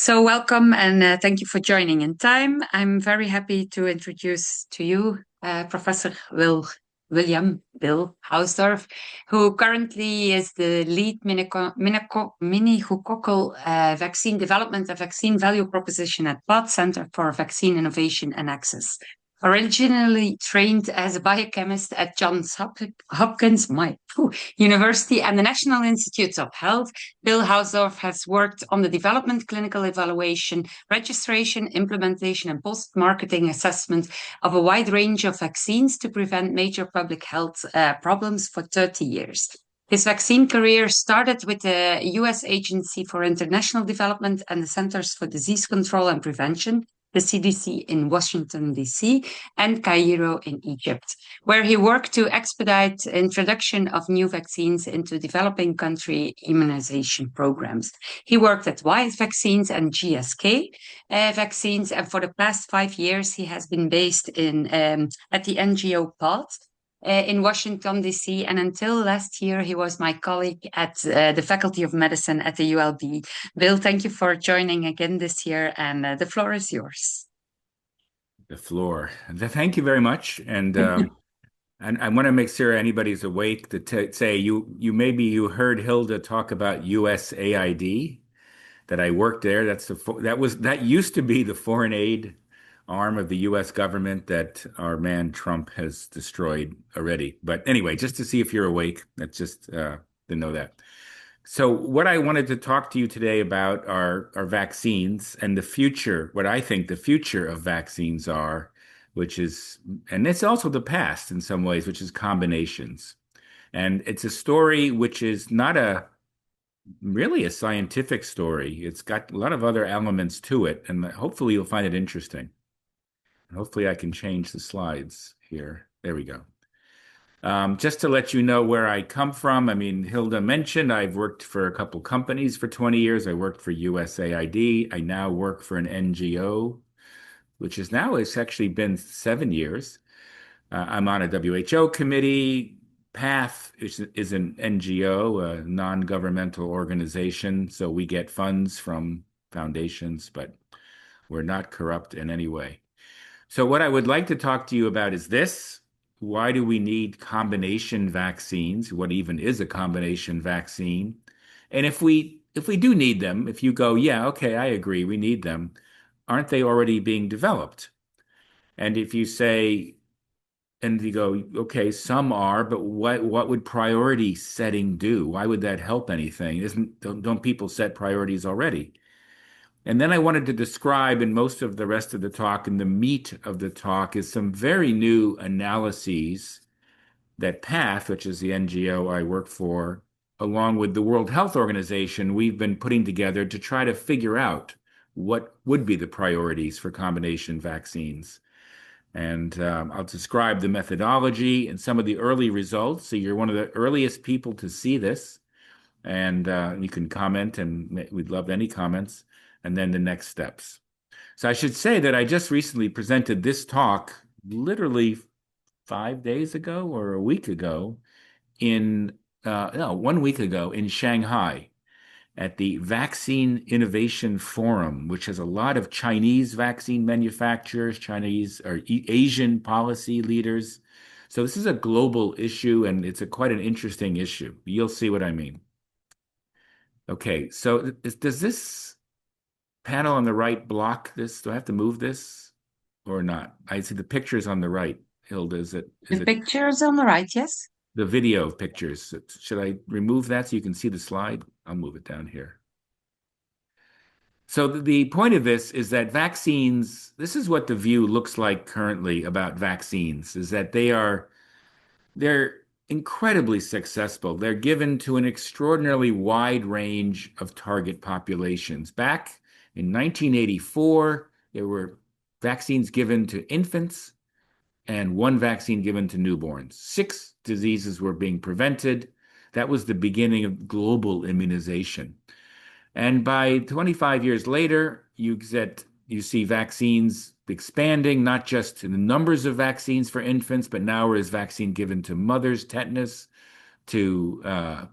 So, welcome and thank you for joining in time. I'm very happy to introduce to you Professor William Bill Hausdorff, who currently is the lead meningococcal vaccine development and vaccine value proposition at POT Center for Vaccine Innovation and Access. Originally trained as a biochemist at Johns Hopkins University and the National Institutes of Health, Bill Hausdorff has worked on the development, clinical evaluation, registration, implementation, and post-marketing assessment of a wide range of vaccines to prevent major public health problems for 30 years. His vaccine career started with the U.S. Agency for International Development and the Centers for Disease Control and Prevention, the CDC in Washington, D.C., and Cairo in Egypt, where he worked to expedite introduction of new vaccines into developing country immunization programs. He worked at Wyeth Vaccines and GSK Vaccines, and for the past 5 years, he has been based at the NGO POT in Washington, D.C. And until last year, he was my colleague at the Faculty of Medicine at the ULB. Bill, thank you for joining again this year, and the floor is yours. The floor. Thank you very much. And I want to make sure anybody's awake to say you heard Hilda talk about USAID, that I worked there. That used to be the foreign aid arm of the U.S. government that our man Trump has destroyed already. But anyway, just to see if you're awake, that's just to know that. So what I wanted to talk to you today about are vaccines and the future, what I think the future of vaccines are, and it's also the past in some ways, which is combinations. And it's a story which is not really a scientific story. It's got a lot of other elements to it, and hopefully you'll find it interesting. Hopefully I can change the slides here. There we go. Just to let you know where I come from, I mean, Hilda mentioned I've worked for a couple companies for 20 years. I worked for USAID. I now work for an NGO, which it's actually been 7 years. I'm on a WHO committee. PATH is an NGO, a non-governmental organization. So we get funds from foundations, but we're not corrupt in any way. So what I would like to talk to you about is this. Why do we need combination vaccines? What even is a combination vaccine? And if we do need them, if you go, yeah, okay, I agree, we need them, aren't they already being developed? And if you say, and you go, okay, some are, but what would priority setting do? Why would that help anything? Don't people set priorities already? And then I wanted to describe in most of the rest of the talk, and the meat of the talk is some very new analyses that PATH, which is the NGO I work for, along with the World Health Organization, we've been putting together to try to figure out what would be the priorities for combination vaccines. And I'll describe the methodology and some of the early results. So you're one of the earliest people to see this. And you can comment, and we'd love any comments. And then the next steps. So I should say that I just recently presented this talk literally 5 days ago or a week ago 1 week ago in Shanghai at the Vaccine Innovation Forum, which has a lot of Chinese vaccine manufacturers, Chinese or Asian policy leaders. So this is a global issue, and it's quite an interesting issue. You'll see what I mean. Okay, so does this panel on the right block this? Do I have to move this or not? I see the pictures on the right. Hilda, is it? The pictures on the right, yes. The video pictures. Should I remove that so you can see the slide? I'll move it down here. So the point of this is that vaccines, this is what the view looks like currently about vaccines, is that they're incredibly successful. They're given to an extraordinarily wide range of target populations. Back in 1984, there were vaccines given to infants and one vaccine given to newborns. 6 diseases were being prevented. That was the beginning of global immunization. And by 25 years later, you see vaccines expanding, not just to the numbers of vaccines for infants, but now there is vaccine given to mothers, tetanus, to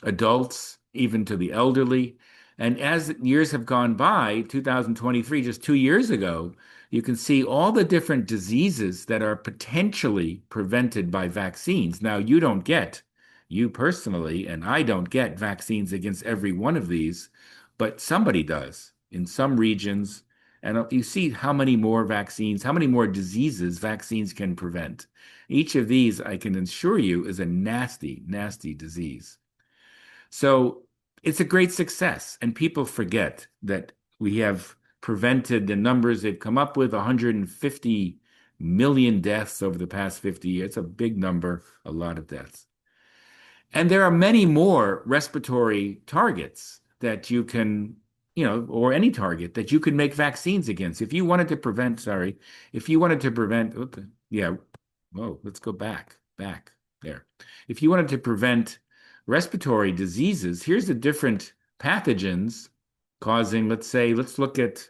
adults, even to the elderly. And as years have gone by, 2023, just 2 years ago, you can see all the different diseases that are potentially prevented by vaccines. Now, you personally, and I don't get vaccines against every one of these, but somebody does in some regions. And you see how many more vaccines, how many more diseases vaccines can prevent. Each of these, I can assure you, is a nasty, nasty disease. So it's a great success. And people forget that we have prevented the numbers they've come up with 150 million deaths over the past 50 years. It's a big number, a lot of deaths. And there are many more respiratory targets that you can, or any target that you can make vaccines against. If you wanted to prevent, sorry, if you wanted to prevent, yeah, whoa, let's go back there. If you wanted to prevent respiratory diseases, here's the different pathogens causing, let's look at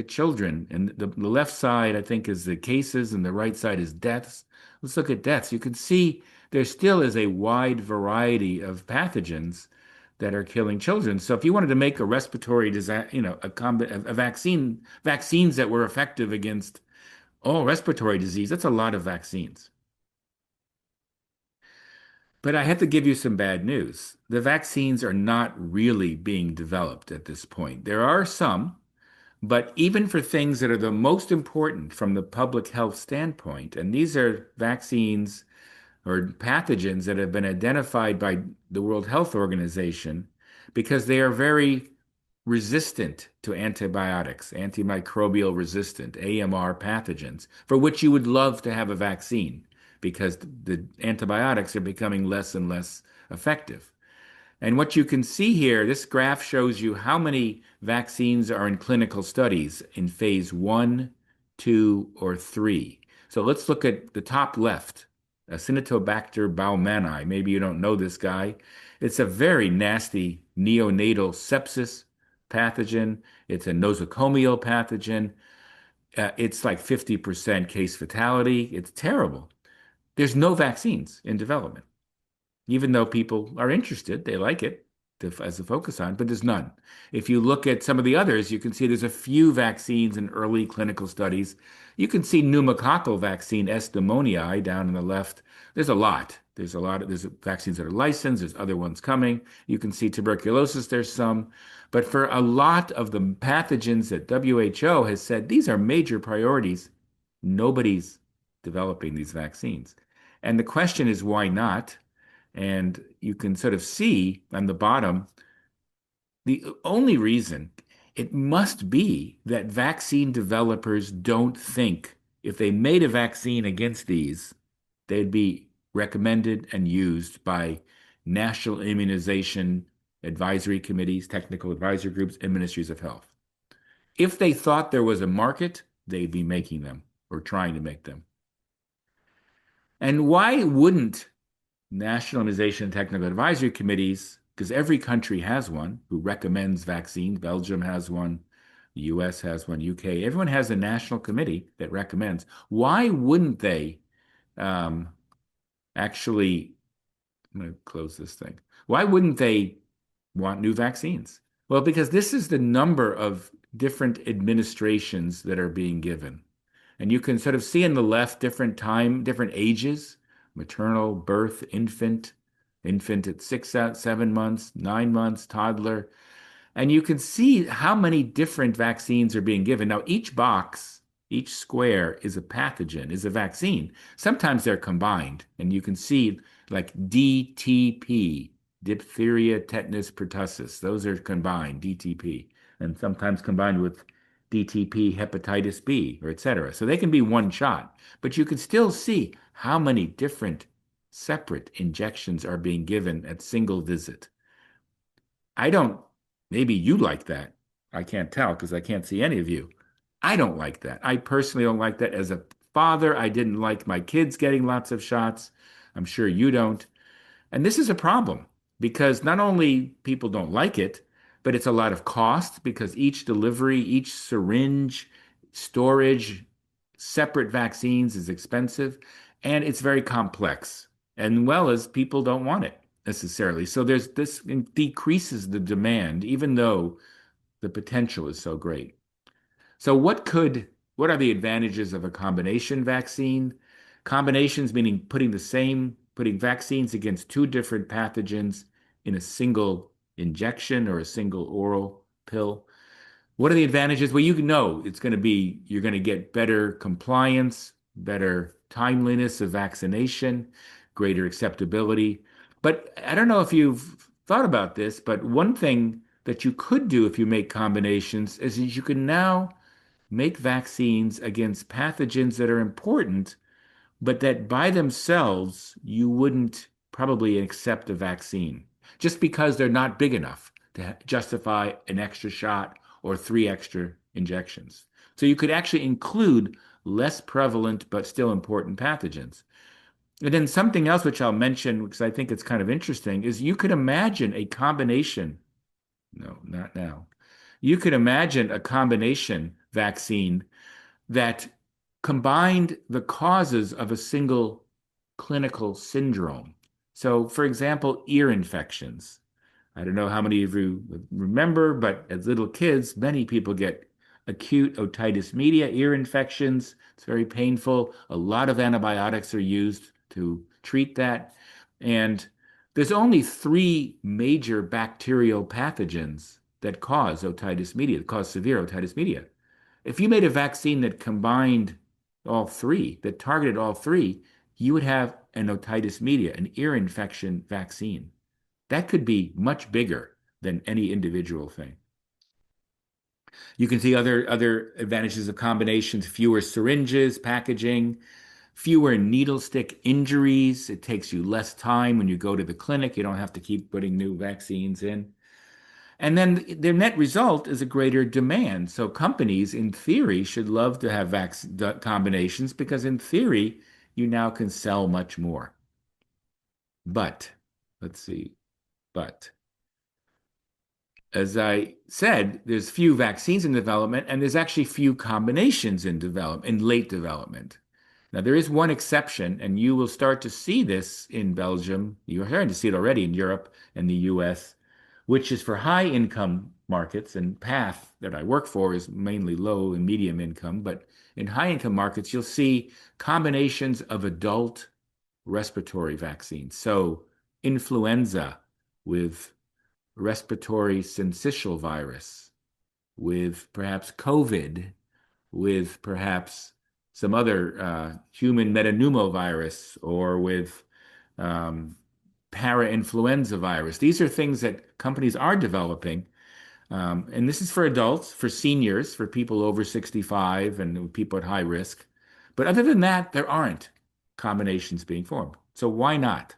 children. And the left side, I think, is the cases, and the right side is deaths. Let's look at deaths. You can see there still is a wide variety of pathogens that are killing children. So if you wanted to make a respiratory disease, a vaccines that were effective against all respiratory disease, that's a lot of vaccines. But I have to give you some bad news. The vaccines are not really being developed at this point. There are some, but even for things that are the most important from the public health standpoint, and these are vaccines or pathogens that have been identified by the World Health Organization because they are very resistant to antibiotics, antimicrobial resistant, AMR pathogens, for which you would love to have a vaccine because the antibiotics are becoming less and less effective. And what you can see here, this graph shows you how many vaccines are in clinical studies in phase 1, 2, or 3. So let's look at the top left, Acinetobacter baumannii. Maybe you don't know this guy. It's a very nasty neonatal sepsis pathogen. It's a nosocomial pathogen. It's like 50% case fatality. It's terrible. There's no vaccines in development even though people are interested, they like it as a focus on, but there's none. If you look at some of the others, you can see there's a few vaccines in early clinical studies. You can see pneumococcal vaccine S. pneumoniae down on the left. There's a lot. There's vaccines that are licensed. There's other ones coming. You can see tuberculosis. There's some. But for a lot of the pathogens that WHO has said, these are major priorities. Nobody's developing these vaccines. And the question is, why not? And you can sort of see on the bottom, the only reason it must be that vaccine developers don't think if they made a vaccine against these, they'd be recommended and used by national immunization advisory committees, technical advisory groups, and ministries of health. If they thought there was a market, they'd be making them or trying to make them. And why wouldn't national immunization and technical advisory committees, because every country has one who recommends vaccines. Belgium has one, the US has one, UK. Everyone has a national committee that recommends. Why wouldn't they actually, I'm going to close this thing. Why wouldn't they want new vaccines? Well, because this is the number of different administrations that are being given. And you can sort of see on the left different ages, maternal, birth, infant at 6, 7 months, 9 months, toddler. And you can see how many different vaccines are being given. Now, each box, each square is a pathogen, is a vaccine. Sometimes they're combined, and you can see like DTP, diphtheria, tetanus, pertussis. Those are combined, DTP, and sometimes combined with DTP, hepatitis B, or et cetera. So they can be one shot, but you can still see how many different separate injections are being given at single visit. Maybe you like that. I can't tell because I can't see any of you. I don't like that. I personally don't like that. As a father, I didn't like my kids getting lots of shots. I'm sure you don't. And this is a problem because not only people don't like it, but it's a lot of cost because each delivery, each syringe, storage, separate vaccines is expensive, and it's very complex. And well as people don't want it. necessarily. So there's this decreases the demand, even though the potential is so great. So what are the advantages of a combination vaccine? Combinations meaning putting vaccines against two different pathogens in a single injection or a single oral pill. What are the advantages? Well, you're going to get better compliance, better timeliness of vaccination, greater acceptability. But I don't know if you've thought about this, but one thing that you could do if you make combinations is you can now make vaccines against pathogens that are important, but that by themselves you wouldn't probably accept a vaccine just because they're not big enough to justify an extra shot or three extra injections. So you could actually include less prevalent but still important pathogens. And then something else which I'll mention because I think it's kind of interesting is you could imagine a combination. No, not now. You could imagine a combination vaccine that combined the causes of a single clinical syndrome. So, for example, ear infections. I don't know how many of you remember, but as little kids, many people get acute otitis media, ear infections. It's very painful. A lot of antibiotics are used to treat that. And there's only three major bacterial pathogens that cause otitis media, that cause severe otitis media. If you made a vaccine that combined all three, that targeted all three, you would have an otitis media, an ear infection vaccine. That could be much bigger than any individual thing. You can see other advantages of combinations, fewer syringes, packaging, fewer needle stick injuries. It takes you less time when you go to the clinic. You don't have to keep putting new vaccines in. And then the net result is a greater demand. So companies, in theory, should love to have combinations because, in theory, you now can sell much more. But, let's see, but as I said, there's few vaccines in development, and there's actually few combinations in late development. Now, there is one exception, and you will start to see this in Belgium. You're starting to see it already in Europe and the US, which is for high income markets. And PATH that I work for is mainly low and medium income. But in high income markets, you'll see combinations of adult respiratory vaccines. So, influenza with respiratory syncytial virus, with perhaps COVID, with perhaps some other human metapneumovirus, or with para-influenza virus. These are things that companies are developing. And this is for adults, for seniors, for people over 65 and people at high risk. But other than that, there aren't combinations being formed. So why not?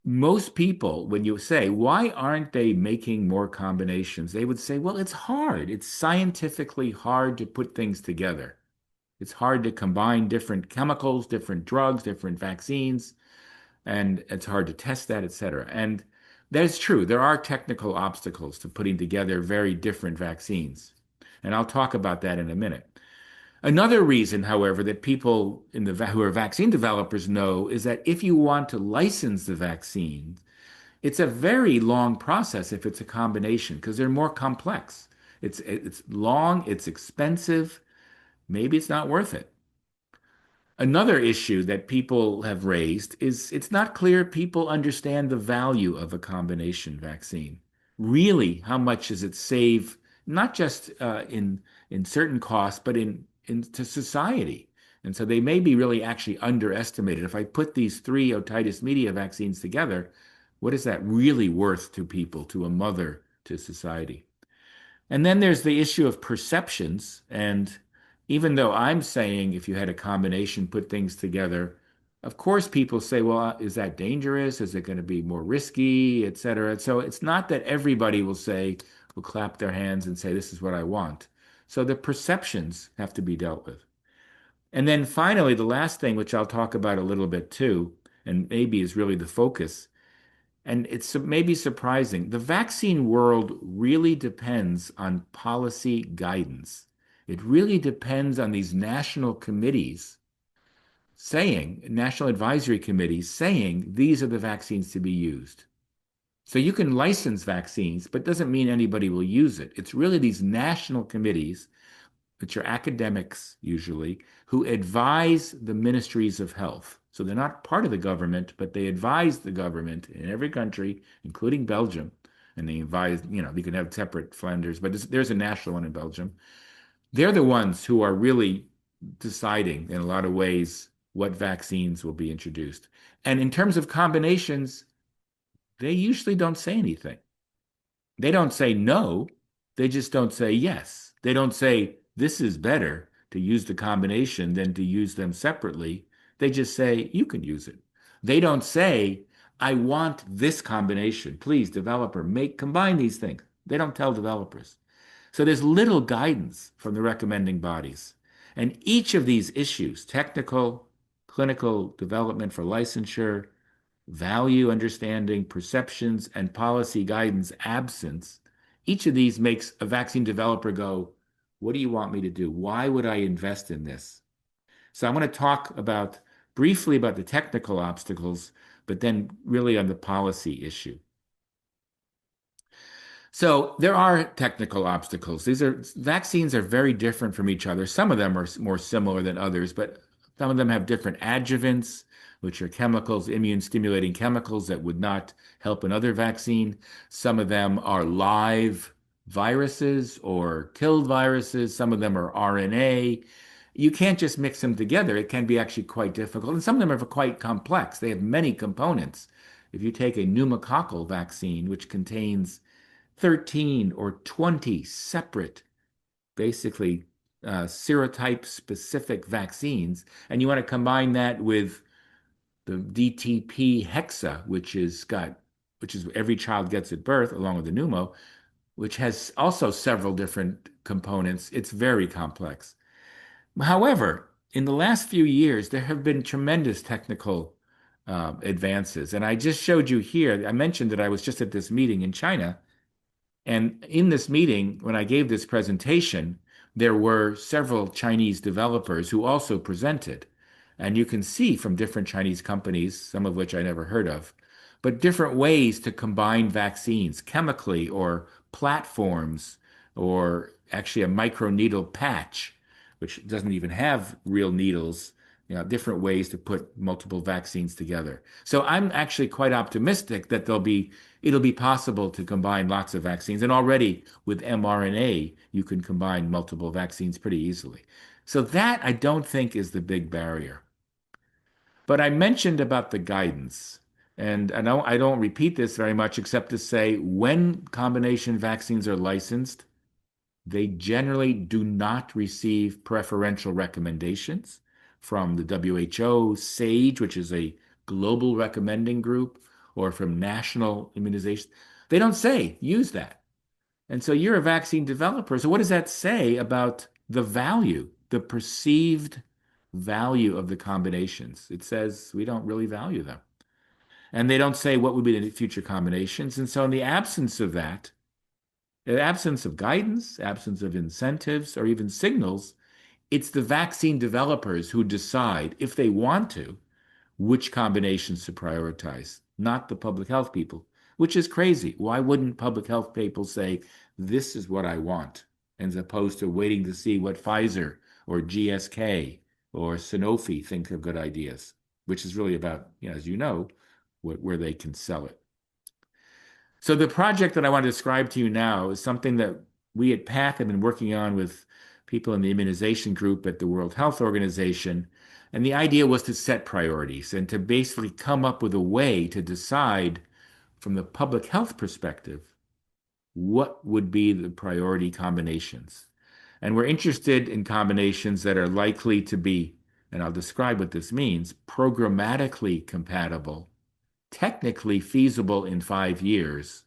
Most people, when you say, why aren't they making more combinations? They would say, well, it's hard. It's scientifically hard to put things together. It's hard to combine different chemicals, different drugs, different vaccines, and it's hard to test that, et cetera. And that is true. There are technical obstacles to putting together very different vaccines. And I'll talk about that in a minute. Another reason, however, that people who are vaccine developers know is that if you want to license the vaccine, it's a very long process if it's a combination because they're more complex. It's long, it's expensive, maybe it's not worth it. Another issue that people have raised is it's not clear people understand the value of a combination vaccine. Really, how much does it save, not just in certain costs, but into society? And so they may be really actually underestimated. If I put these three otitis media vaccines together, what is that really worth to people, to a mother, to society? And then there's the issue of perceptions. And even though I'm saying if you had a combination, put things together, of course, people say, well, is that dangerous? Is it going to be more risky, et cetera? So it's not that everybody will clap their hands and say, this is what I want. So the perceptions have to be dealt with. And then finally, the last thing, which I'll talk about a little bit too, and maybe is really the focus, and it's maybe surprising. The vaccine world really depends on policy guidance. It really depends on these national committees saying, national advisory committees saying these are the vaccines to be used. So you can license vaccines, but doesn't mean anybody will use it. It's really these national committees, which are academics usually, who advise the ministries of health. So they're not part of the government, but they advise the government in every country, including Belgium. And they advise, you can have separate Flanders, but there's a national one in Belgium. They're the ones who are really deciding in a lot of ways what vaccines will be introduced. And in terms of combinations, they usually don't say anything. They don't say no, they just don't say yes. They don't say this is better to use the combination than to use them separately. They just say you can use it. They don't say, I want this combination. Please, developer, combine these things. They don't tell developers. So there's little guidance from the recommending bodies. And each of these issues, technical, clinical development for licensure, value understanding, perceptions, and policy guidance absence, each of these makes a vaccine developer go, what do you want me to do? Why would I invest in this? So I want to talk briefly about the technical obstacles, but then really on the policy issue. So there are technical obstacles. Vaccines are very different from each other. Some of them are more similar than others, but some of them have different adjuvants, which are chemicals, immune stimulating chemicals that would not help another vaccine. Some of them are live viruses or killed viruses. Some of them are RNA. You can't just mix them together. It can be actually quite difficult. And some of them are quite complex. They have many components. If you take a pneumococcal vaccine, which contains 13 or 20 separate, basically serotype specific vaccines, and you want to combine that with the DTP hexa, which is every child gets at birth, along with the pneumo, which has also several different components. It's very complex. However, in the last few years, there have been tremendous technical advances. And I just showed you here, I mentioned that I was just at this meeting in China. And in this meeting, when I gave this presentation, there were several Chinese developers who also presented. And you can see from different Chinese companies, some of which I never heard of, but different ways to combine vaccines chemically or platforms or actually a microneedle patch, which doesn't even have real needles, different ways to put multiple vaccines together. So I'm actually quite optimistic that it'll be possible to combine lots of vaccines. And already with mRNA, you can combine multiple vaccines pretty easily. So that I don't think is the big barrier. But I mentioned about the guidance. And I don't repeat this very much except to say when combination vaccines are licensed, they generally do not receive preferential recommendations from the WHO, SAGE, which is a global recommending group, or from national immunization. They don't say use that. And so you're a vaccine developer. So what does that say about the value, the perceived value of the combinations? It says we don't really value them. And they don't say what would be the future combinations. And so in the absence of that, the absence of guidance, absence of incentives, or even signals, it's the vaccine developers who decide, if they want to, which combinations to prioritize, not the public health people, which is crazy. Why wouldn't public health people say, this is what I want, as opposed to waiting to see what Pfizer or GSK or Sanofi think are good ideas, which is really about, as you know, where they can sell it. So the project that I want to describe to you now is something that we at PAC have been working on with people in the immunization group at the World Health Organization. And the idea was to set priorities and to basically come up with a way to decide from the public health perspective, what would be the priority combinations. And we're interested in combinations that are likely to be, and I'll describe what this means, programmatically compatible, technically feasible in 5 years,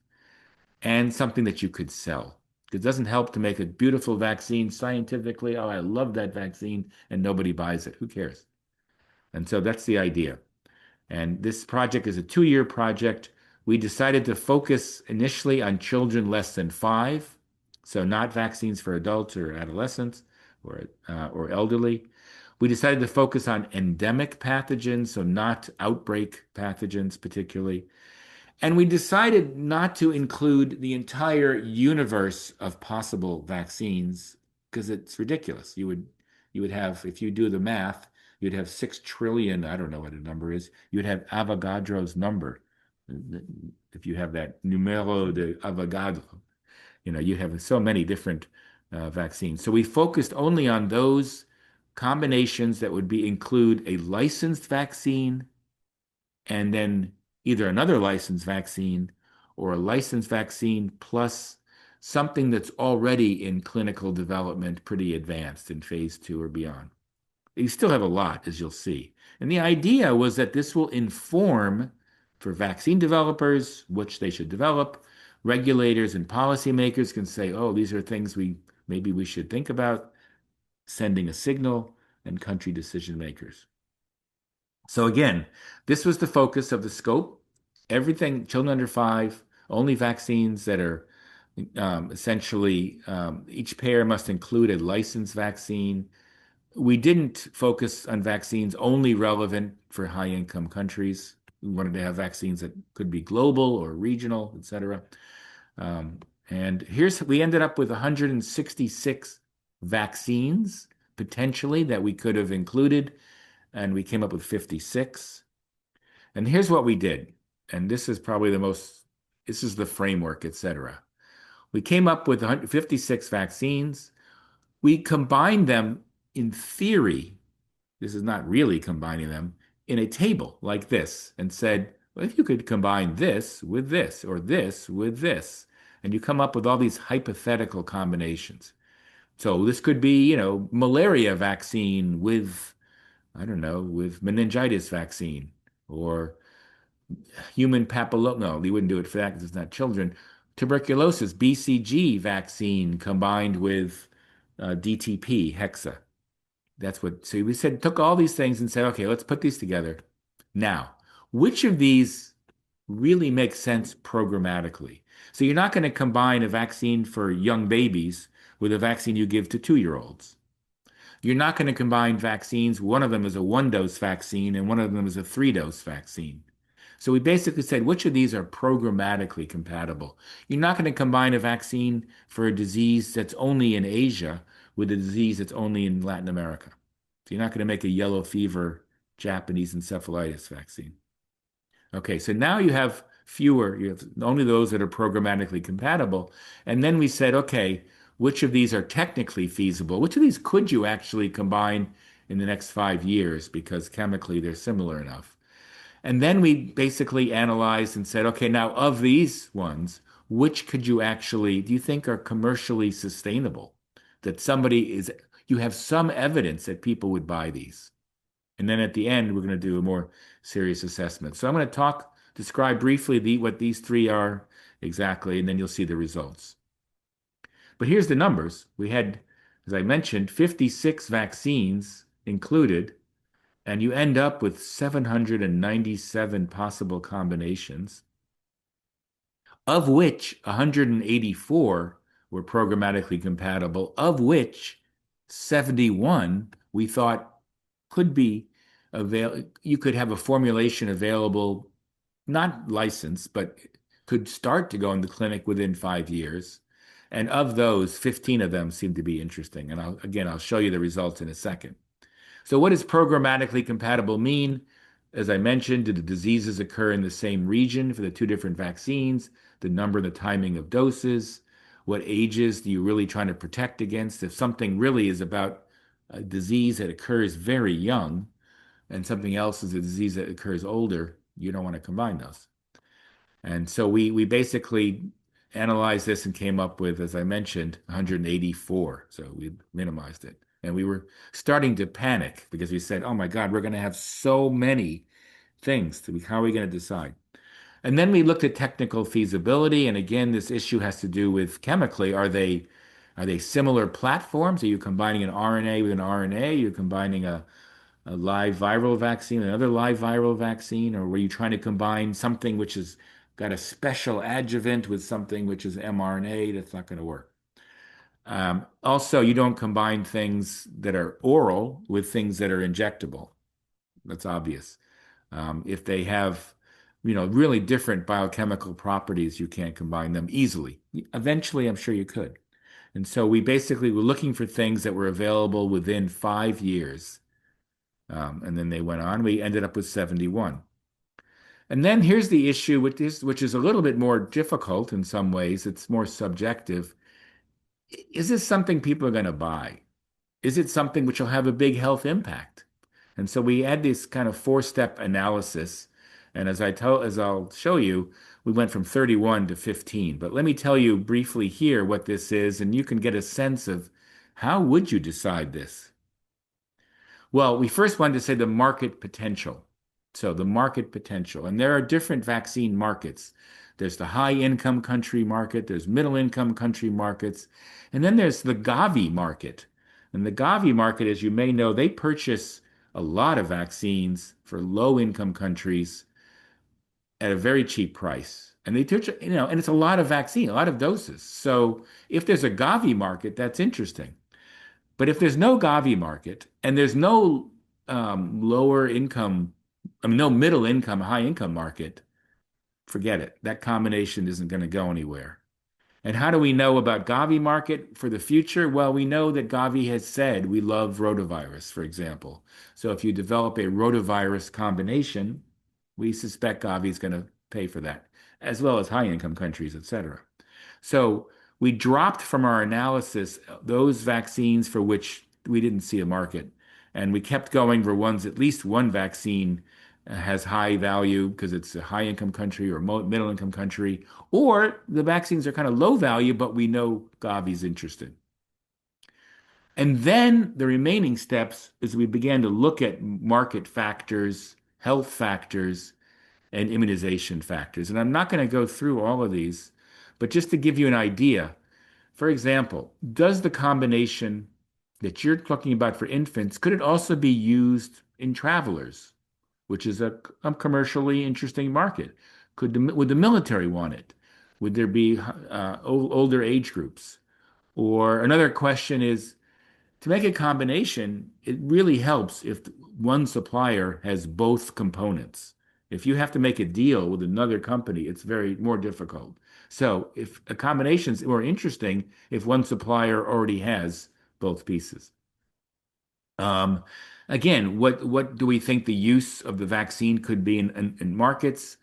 and something that you could sell. It doesn't help to make a beautiful vaccine scientifically. Oh, I love that vaccine, and nobody buys it. Who cares? And so that's the idea. And this project is a 2-year project. We decided to focus initially on children less than 5, so not vaccines for adults or adolescents or elderly. We decided to focus on endemic pathogens, so not outbreak pathogens particularly. And we decided not to include the entire universe of possible vaccines because it's ridiculous. You would have, if you do the math, you'd have 6 trillion, I don't know what the number is, you'd have Avogadro's number. If you have that numero de Avogadro, you have so many different vaccines. So we focused only on those combinations that would be include a licensed vaccine and then either another licensed vaccine or a licensed vaccine plus something that's already in clinical development, pretty advanced in phase 2 or beyond. You still have a lot, as you'll see. And the idea was that this will inform for vaccine developers which they should develop. Regulators and policymakers can say, oh, these are things maybe we should think about, sending a signal, and country decision makers. So again, this was the focus of the scope. Everything, children under 5, only vaccines that are essentially each payer must include a licensed vaccine. We didn't focus on vaccines only relevant for high-income countries. We wanted to have vaccines that could be global or regional, et cetera. And we ended up with 166 vaccines potentially that we could have included, and we came up with 56. And here's what we did. And this is probably this is the framework, et cetera. We came up with 56 vaccines. We combined them in theory. This is not really combining them in a table like this and said, well, if you could combine this with this or this with this, and you come up with all these hypothetical combinations. So this could be, malaria vaccine with, I don't know, with meningitis vaccine or human papilloma. No, we wouldn't do it for that because it's not children. Tuberculosis, BCG vaccine combined with DTP, hexa. So we took all these things and said, okay, let's put these together. Now, which of these really makes sense programmatically? So you're not going to combine a vaccine for young babies with a vaccine you give to 2-year-olds. You're not going to combine vaccines. One of them is a 1-dose vaccine and one of them is a 3-dose vaccine. So we basically said, which of these are programmatically compatible? You're not going to combine a vaccine for a disease that's only in Asia with a disease that's only in Latin America. So you're not going to make a yellow fever Japanese encephalitis vaccine. Okay, so now you have only those that are programmatically compatible. And then we said, okay, which of these are technically feasible? Which of these could you actually combine in the next 5 years because chemically they're similar enough? And then we basically analyzed and said, okay, now of these ones, which do you think are commercially sustainable? That you have some evidence that people would buy these. And then at the end, we're going to do a more serious assessment. So I'm going to describe briefly what these 3 are exactly, and then you'll see the results. But here's the numbers. We had, as I mentioned, 56 vaccines included, and you end up with 797 possible combinations, of which 184 were programmatically compatible, of which 71 we thought could be available. You could have a formulation available, not licensed, but could start to go in the clinic within 5 years. And of those, 15 of them seem to be interesting. And I'll show you the results in a second. So what does programmatically compatible mean? As I mentioned, do the diseases occur in the same region for the 2 different vaccines? The number and the timing of doses? What ages do you really trying to protect against? If something really is about a disease that occurs very young and something else is a disease that occurs older, you don't want to combine those. And so we basically analyzed this and came up with, as I mentioned, 184. So we minimized it. And we were starting to panic because we said, oh my God, we're going to have so many things. How are we going to decide? And then we looked at technical feasibility. And again, this issue has to do with chemically. Are they similar platforms? Are you combining an RNA with an RNA? Are you combining a live viral vaccine, another live viral vaccine? Or were you trying to combine something which has got a special adjuvant with something which is mRNA? That's not going to work. Also, you don't combine things that are oral with things that are injectable. That's obvious. If they have, really different biochemical properties, you can't combine them easily. Eventually, I'm sure you could. And so we basically were looking for things that were available within 5 years. And then they went on. We ended up with 71. And then here's the issue with this, which is a little bit more difficult in some ways. It's more subjective. Is this something people are going to buy? Is it something which will have a big health impact? And so we had this kind of four-step analysis. And as I'll show you, we went from 31 to 15. But let me tell you briefly here what this is, and you can get a sense of how would you decide this? Well, we first wanted to say the market potential. So the market potential. And there are different vaccine markets. There's the high income country market, there's middle income country markets, and then there's the Gavi market. And the Gavi market, as you may know, they purchase a lot of vaccines for low income countries at a very cheap price. And they touch, and it's a lot of vaccine, a lot of doses. So if there's a Gavi market, that's interesting. But if there's no Gavi market and there's no lower income, I mean, no middle income, high income market, forget it. That combination isn't going to go anywhere. And how do we know about Gavi market for the future? Well, we know that Gavi has said we love rotavirus, for example. So if you develop a rotavirus combination, we suspect Gavi is going to pay for that, as well as high income countries, et cetera. So we dropped from our analysis those vaccines for which we didn't see a market. And we kept going for ones, at least one vaccine has high value because it's a high income country or middle income country, or the vaccines are kind of low value, but we know Gavi's interested. And then the remaining steps is we began to look at market factors, health factors, and immunization factors. And I'm not going to go through all of these, but just to give you an idea, for example, does the combination that you're talking about for infants, could it also be used in travelers, which is a commercially interesting market? Would the military want it? Would there be older age groups? Or another question is, to make a combination, it really helps if one supplier has both components. If you have to make a deal with another company, it's very more difficult. So if a combination is more interesting, if one supplier already has both pieces. Um, Again, what do we think the use of the vaccine could be in markets?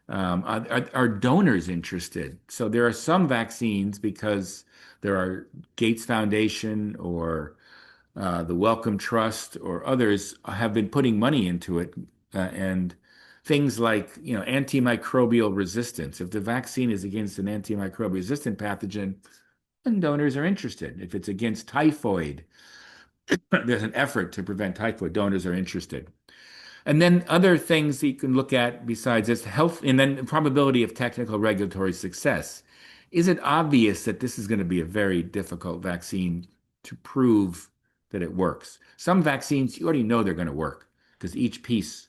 Are donors interested? So there are some vaccines because there are Gates Foundation or the Wellcome Trust or others have been putting money into it, and things like antimicrobial resistance. If the vaccine is against an antimicrobial resistant pathogen, then donors are interested. If it's against typhoid, there's an effort to prevent typhoid. Donors are interested. And then other things that you can look at besides this health, and then probability of technical regulatory success. Is it obvious that this is going to be a very difficult vaccine to prove that it works? Some vaccines, you already know they're going to work because each piece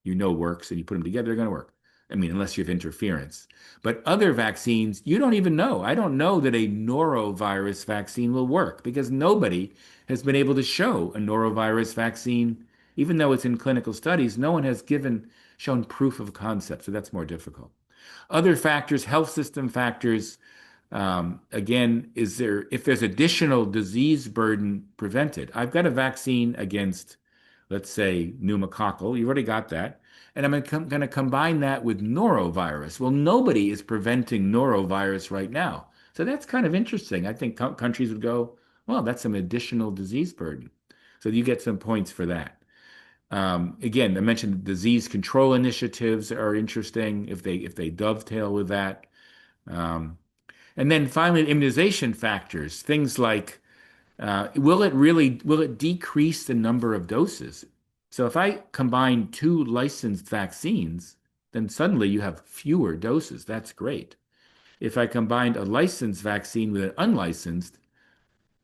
works and you put them together, they're going to work. I mean, unless you have interference. But other vaccines, you don't even know. I don't know that a norovirus vaccine will work because nobody has been able to show a norovirus vaccine, even though it's in clinical studies. No one has shown proof of concept, so that's more difficult. Other factors, health system factors, again, if there's additional disease burden prevented? I've got a vaccine against, let's say, pneumococcal. You've already got that. And I'm going to combine that with norovirus. Well, nobody is preventing norovirus right now. So that's kind of interesting. I think countries would go, well, that's some additional disease burden. So you get some points for that. Again, I mentioned disease control initiatives are interesting if they dovetail with that. And then finally, immunization factors, things like will it decrease the number of doses? So if I combine two licensed vaccines, then suddenly you have fewer doses. That's great. If I combined a licensed vaccine with an unlicensed,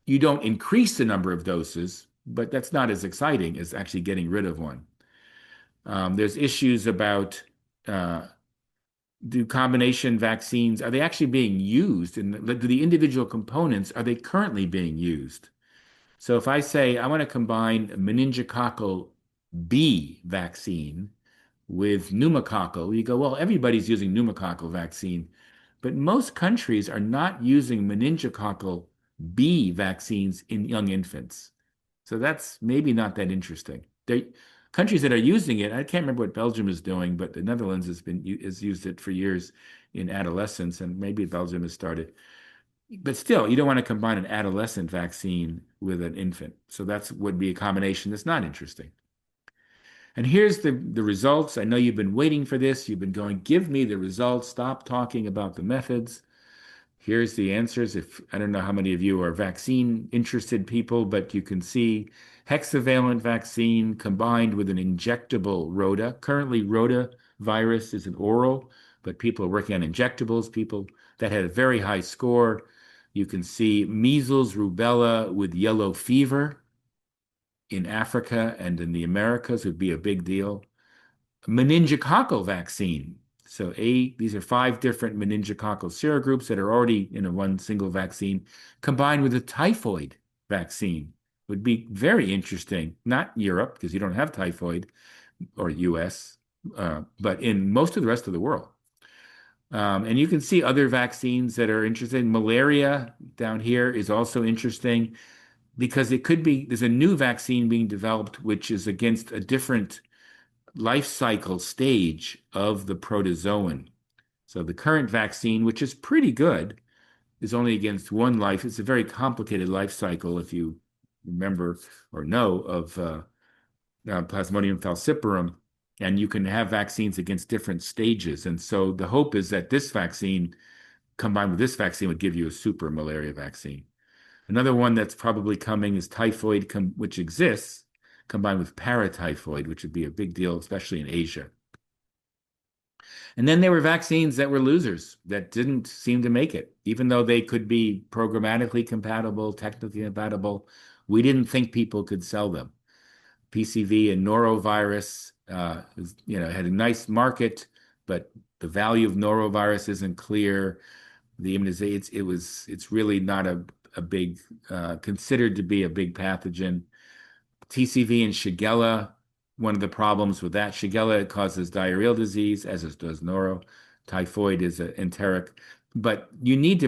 you don't increase the number of doses, but that's not as exciting as actually getting rid of one. There's issues about do combination vaccines, are they actually being used? And do the individual components, are they currently being used? So if I say I want to combine meningococcal B vaccine with pneumococcal, you go, well, everybody's using pneumococcal vaccine, but most countries are not using meningococcal B vaccines in young infants. So that's maybe not that interesting. Countries that are using it, I can't remember what Belgium is doing, but the Netherlands has used it for years in adolescents, and maybe Belgium has started. But still, you don't want to combine an adolescent vaccine with an infant. So that would be a combination that's not interesting. And here's the results. I know you've been waiting for this. You've been going, give me the results. Stop talking about the methods. Here's the answers. If I don't know how many of you are vaccine interested people, but you can see hexavalent vaccine combined with an injectable rota. Currently, rota virus is an oral, but people are working on injectables. People that had a very high score. You can see measles, rubella with yellow fever in Africa and in the Americas would be a big deal. Meningococcal vaccine. So these are 5 different meningococcal serogroups that are already in one single vaccine, combined with a typhoid vaccine would be very interesting. Not Europe, because you don't have typhoid, or US, but in most of the rest of the world. And you can see other vaccines that are interesting. Malaria down here is also interesting because it could be, there's a new vaccine being developed, which is against a different life cycle stage of the protozoan. So the current vaccine, which is pretty good, is only against one life. It's a very complicated life cycle, if you remember or know of Plasmodium falciparum, and you can have vaccines against different stages. And so the hope is that this vaccine, combined with this vaccine, would give you a super malaria vaccine. Another one that's probably coming is typhoid, which exists, combined with paratyphoid, which would be a big deal, especially in Asia. And then there were vaccines that were losers that didn't seem to make it, even though they could be programmatically compatible, technically compatible. We didn't think people could sell them. PCV and norovirus, had a nice market, but the value of norovirus isn't clear. The immunization, it's really not a big, considered to be a big pathogen. TCV and Shigella, one of the problems with that, Shigella causes diarrheal disease, as does noro. Typhoid is an enteric. But you need to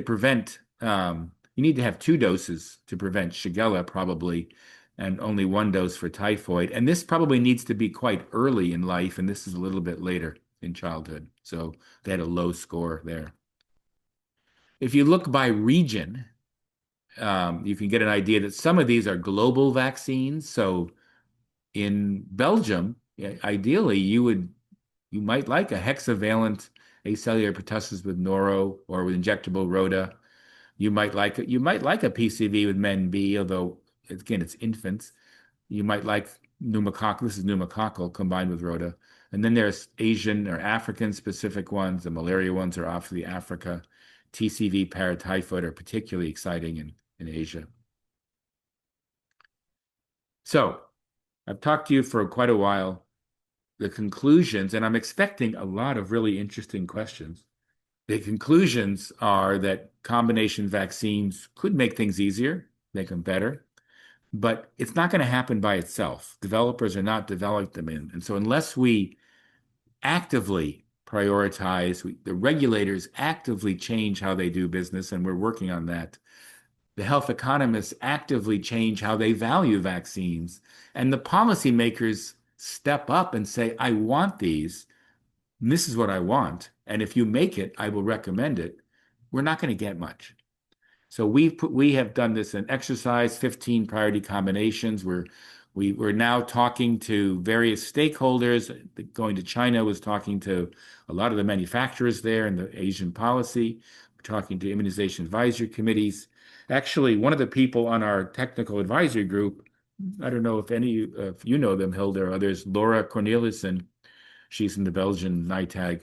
you need to have 2 doses to prevent Shigella, probably, and only 1 dose for typhoid. And this probably needs to be quite early in life, and this is a little bit later in childhood. So they had a low score there. If you look by region, you can get an idea that some of these are global vaccines. So in Belgium, ideally, you might like a hexavalent acellular pertussis with noro or with injectable rota. You might like a PCV with Men-B, although again it's infants. You might like pneumococcal. This is pneumococcal combined with rota. And then there's Asian or African specific ones. The malaria ones are off the Africa. TCV, paratyphoid are particularly exciting in Asia. So I've talked to you for quite a while. The conclusions, and I'm expecting a lot of really interesting questions. The conclusions are that combination vaccines could make things easier, make them better, but it's not going to happen by itself. Developers are not developing them in. And so unless we actively prioritize, the regulators actively change how they do business, and we're working on that. The health economists actively change how they value vaccines, and the policymakers step up and say, I want these, and this is what I want, and if you make it, I will recommend it. We're not going to get much. So we have done this in exercise, 15 priority combinations. We're now talking to various stakeholders. Going to China was talking to a lot of the manufacturers there and the Asian policy. We're talking to immunization advisory committees. Actually, one of the people on our technical advisory group, I don't know if if you know them, Hilda, or others, Laura Cornelissen, she's in the Belgian NITAG.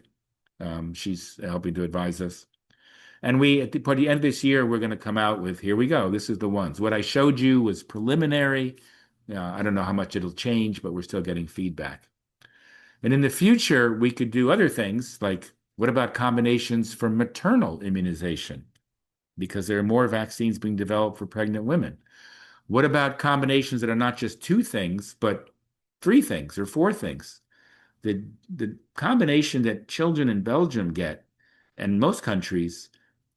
She's helping to advise us. And by the end of this year, we're going to come out with, here we go. This is the ones. What I showed you was preliminary. I don't know how much it'll change, but we're still getting feedback. And in the future, we could do other things like What about combinations for maternal immunization? Because there are more vaccines being developed for pregnant women. What about combinations that are not just two things, but three things or four things? The combination that children in Belgium get, and most countries,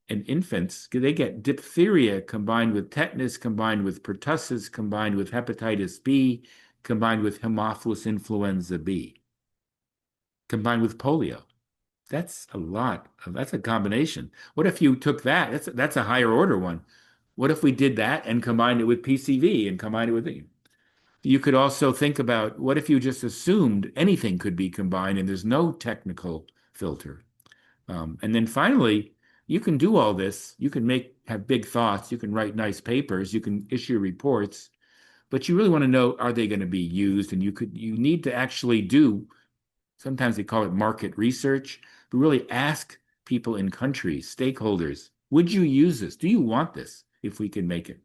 and infants, they get diphtheria combined with tetanus, combined with pertussis, combined with hepatitis B, combined with Haemophilus influenza B, combined with polio. That's a lot. That's a combination. What if you took that? That's a higher order one. What if we did that and combined it with PCV and combined it with it? You could also think about what if you just assumed anything could be combined and there's no technical filter. And then finally, you can do all this. You can have big thoughts. You can write nice papers. You can issue reports, but you really want to know, are they going to be used? And you need to actually do, sometimes they call it market research, but really ask people in countries, stakeholders, would you use this? Do you want this if we can make it?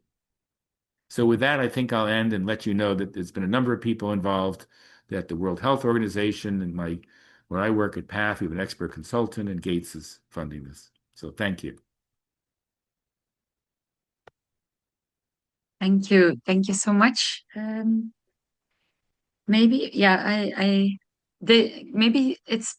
So with that, I think I'll end and let you know that there's been a number of people involved, that the World Health Organization and where I work at PATH, we have an expert consultant, and Gates is funding this. So thank you. Thank you. Thank you so much. Maybe, yeah, maybe it's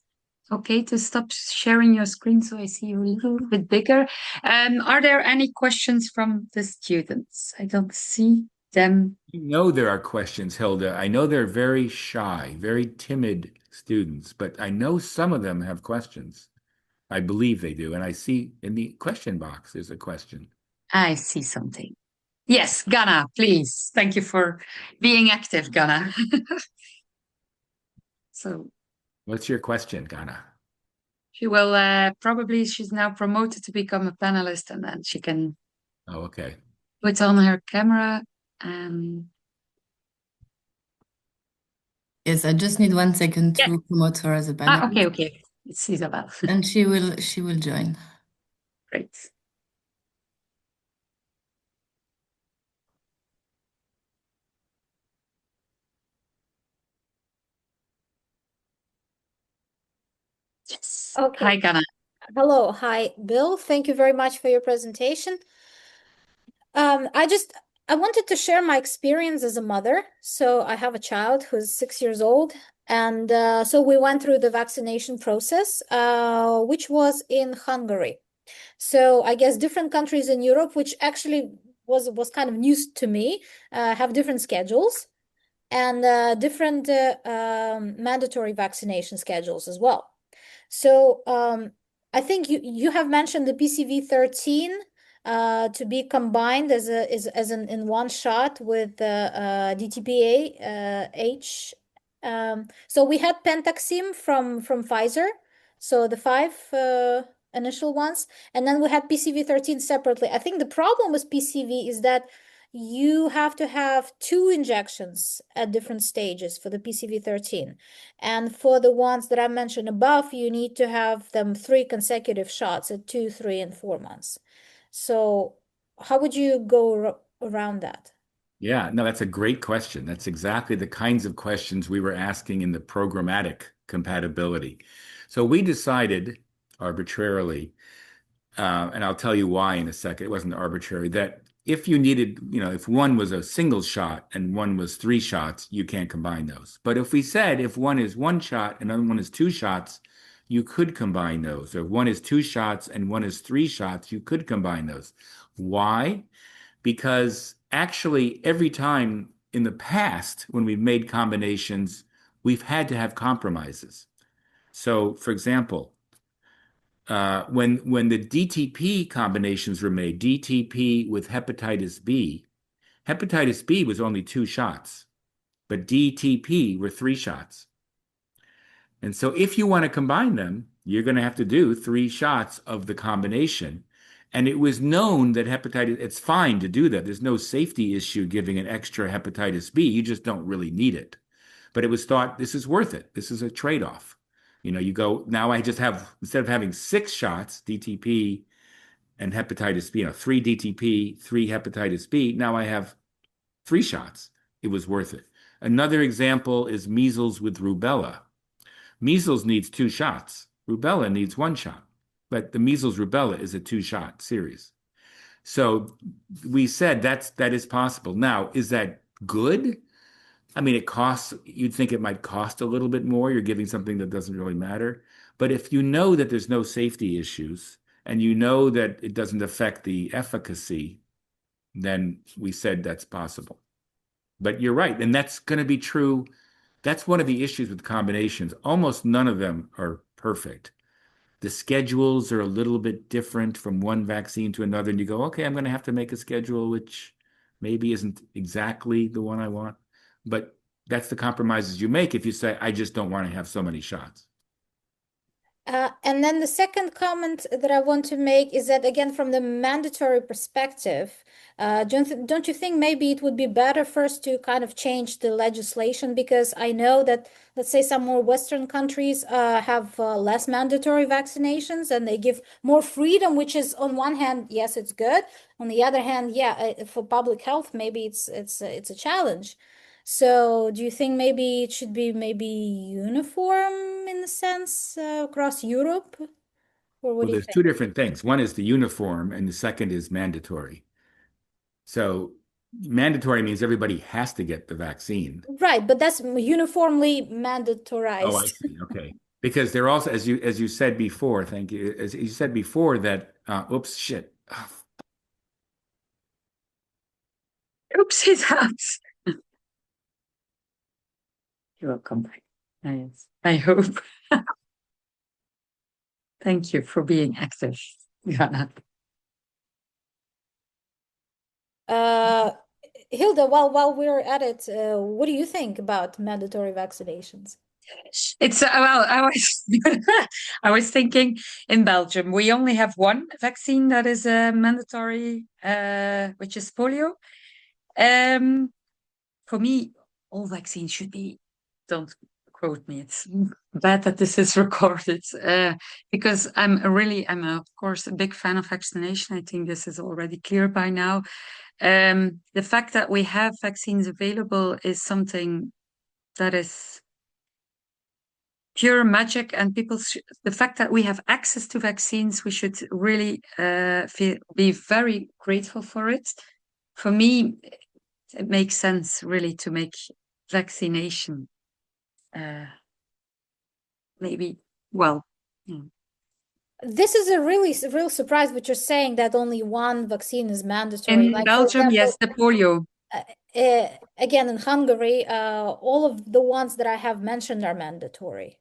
okay to stop sharing your screen so I see you a little bit bigger. Are there any questions from the students? I don't see them. You know there are questions, Hilda. I know they're very shy, very timid students, but I know some of them have questions. I believe they do. And I see in the question box, there's a question. I see something. Yes, Ghana, please. Thank you for being active, Ghana. So What's your question, Ghana? she will she's now promoted to become a panelist and then she can Oh, okay. put on her camera and Yes, I just need 1 second to promote her as a panelist. okay. It's Isabel. And she will join. Great. Yes. Okay. Hi, Ghana. Hello. Hi, Bill. Thank you very much for your presentation. I wanted to share my experience as a mother. So I have a child who's 6 years old. And so we went through the vaccination process, which was in Hungary. So I guess different countries in Europe, which actually was kind of news to me, have different schedules and different mandatory vaccination schedules as well. So I think you have mentioned the PCV13 to be combined as in one shot with DTPA H. So we had Pentaxim from Pfizer, so the 5 initial ones, and then we had PCV13 separately. I think the problem with PCV is that you have to have 2 injections at different stages for the PCV13. And for the ones that I mentioned above, you need to have them 3 consecutive shots at 2, 3, and 4 months. So how would you go around that? Yeah, no, that's a great question. That's exactly the kinds of questions we were asking in the programmatic compatibility. So we decided arbitrarily, and I'll tell you why in a second, it wasn't arbitrary, that if you needed, if one was a single shot and one was 3 shots, you can't combine those. But if we said if one is 1 shot and another one is 2 shots, you could combine those. Or if one is 2 shots and one is 3 shots, you could combine those. Why? Because actually, every time in the past when we've made combinations, we've had to have compromises. So, for example, when the DTP combinations were made, DTP with hepatitis B was only 2 shots, but DTP were 3 shots. And so if you want to combine them, you're going to have to do 3 shots of the combination. And it was known that it's fine to do that. There's no safety issue giving an extra hepatitis B. You just don't really need it. But it was thought this is worth it. This is a trade-off. You go, now I just have, instead of having 6 shots, DTP and hepatitis B, 3 DTP, 3 hepatitis B, now I have 3 shots. It was worth it. Another example is measles with rubella. Measles needs 2 shots. Rubella needs one shot, but the measles rubella is a two-shot series. So we said that is possible. Now, is that good? I mean, it costs, you'd think it might cost a little bit more. You're giving something that doesn't really matter. But if you know that there's no safety issues and you know that it doesn't affect the efficacy, then we said that's possible. But you're right. And that's going to be true. That's one of the issues with combinations. Almost none of them are perfect. The schedules are a little bit different from one vaccine to another. And you go, okay, I'm going to have to make a schedule which maybe isn't exactly the one I want. But that's the compromises you make if you say, I just don't want to have so many shots. And then the second comment that I want to make is that, again, from the mandatory perspective, don't you think maybe it would be better first to kind of change the legislation? Because I know that, let's say, some more Western countries have less mandatory vaccinations and they give more freedom, which is, on one hand, yes, it's good. On the other hand, yeah, for public health, maybe it's a challenge. So do you think maybe it should be maybe uniform in a sense across Europe? Or what Well, do you there's think? two different things. One is the uniform, and the second is mandatory. So mandatory means everybody has to get the vaccine. Right, but that's uniformly Oh, I mandatorized. see. Okay. Because they're also, as you said before, thank you, as you said before that, oops, shit. Oopsie daps. You will come back. Yes, I hope. Thank you for being active, Johanna. Hilda, while we're at it, what do you think about mandatory vaccinations? It's well, I was thinking in Belgium, we only have one vaccine that is mandatory, which is polio. For me, all vaccines should be, don't quote me, it's bad that this is recorded, because I'm of course, a big fan of vaccination. I think this is already clear by now. The fact that we have vaccines available is something that is pure magic, and the fact that we have access to vaccines, we should really be very grateful for it. For me, it makes sense really to make vaccination maybe well. This is a real surprise, what you're saying that only one vaccine is mandatory. In Like, for Belgium, example, yes, the polio. again, in Hungary, all of the ones that I have mentioned are mandatory.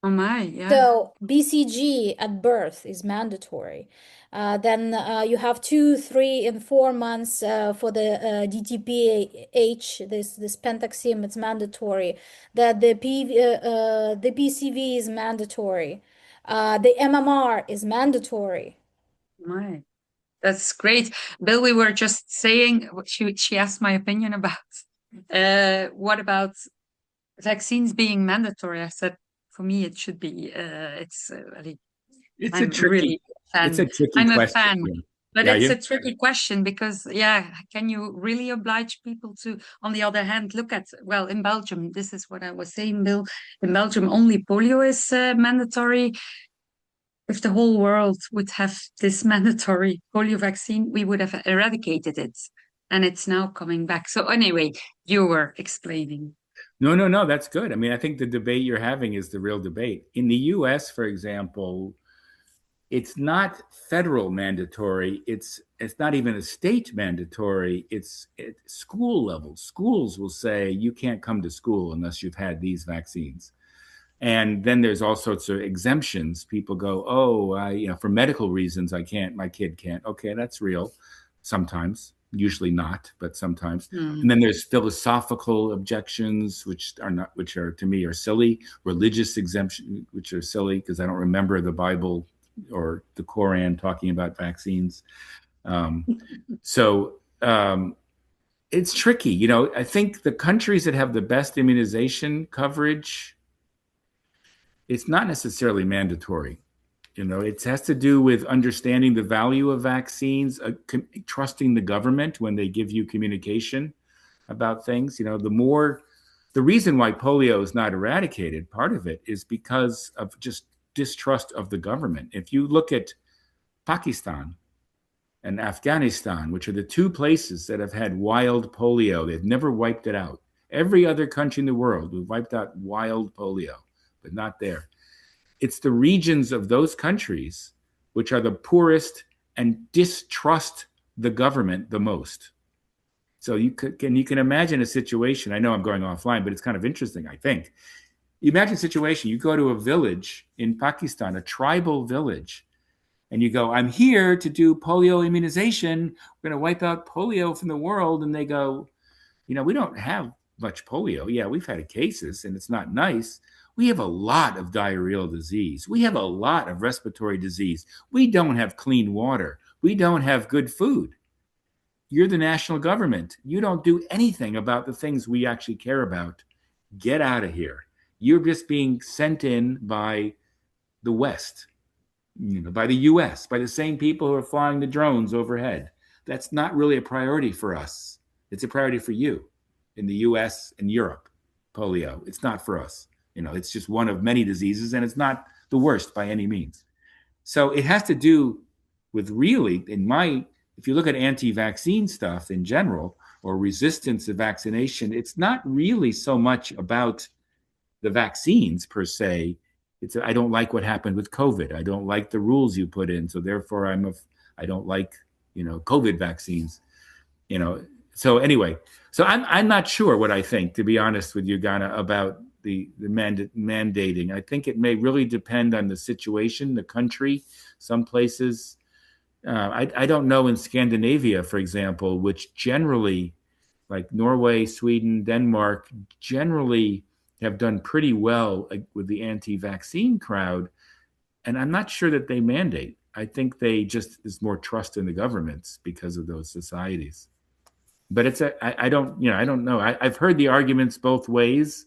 Oh my, yeah. So BCG at birth is mandatory. Then you have 2, 3, and 4 months for the DTPH, this Pentaxim, it's mandatory. The PCV is mandatory. The MMR is mandatory. My, that's great. Bill, we were just saying, she asked my opinion about what about vaccines being mandatory. I said, for me, it should be. Really, It's I'm really a fan. it's a tricky I'm a question. fan, but Yeah, it's a tricky question because, yeah, can you really oblige people to? On the other hand, look at, well, in Belgium, this is what I was saying, Bill. In Belgium, only polio is mandatory. If the whole world would have this mandatory polio vaccine, we would have eradicated it, and it's now coming back. So anyway, you were explaining. No, that's good. I mean, I think the debate you're having is the real debate. In the US, for example, it's not federal mandatory. It's not even a state mandatory. It's at school level. Schools will say you can't come to school unless you've had these vaccines. And then there's all sorts of exemptions. People go, oh, for medical reasons, I can't, my kid can't. Okay, that's real. Sometimes, usually not, but sometimes. And then there's philosophical objections, which are to me are silly. Religious exemption, which are silly because I don't remember the Bible or the Quran talking about vaccines. So it's tricky. I think the countries that have the best immunization coverage, it's not necessarily mandatory. It has to do with understanding the value of vaccines, trusting the government when they give you communication about things. The reason why polio is not eradicated, part of it is because of just distrust of the government. If you look at Pakistan and Afghanistan, which are the two places that have had wild polio, they've never wiped it out. Every other country in the world, we've wiped out wild polio, but not there. It's the regions of those countries which are the poorest and distrust the government the most. So you can imagine a situation. I know I'm going offline, but it's kind of interesting, I think. You imagine a situation, you go to a village in Pakistan, a tribal village, and you go, I'm here to do polio immunization. We're going to wipe out polio from the world. And they go, we don't have much polio. Yeah, we've had cases and it's not nice. We have a lot of diarrheal disease. We have a lot of respiratory disease. We don't have clean water. We don't have good food. You're the national government. You don't do anything about the things we actually care about. Get out of here. You're just being sent in by the West, by the US, by the same people who are flying the drones overhead. That's not really a priority for us. It's a priority for you in the US and Europe, polio. It's not for us. It's just one of many diseases, and it's not the worst by any means. So it has to do with really, if you look at anti-vaccine stuff in general, or resistance to vaccination, it's not really so much about the vaccines per se. I don't like what happened with COVID. I don't like the rules you put in. So therefore I don't like, COVID vaccines, So anyway, I'm not sure what I think, to be honest with you, Ghana, about the mandating. I think it may really depend on the situation, the country. Some places, I don't know, in Scandinavia, for example, which generally, like Norway, Sweden, Denmark, generally have done pretty well with the anti-vaccine crowd. And I'm not sure that they mandate. I think there's more trust in the governments because of those societies. But I don't know. I've heard the arguments both ways.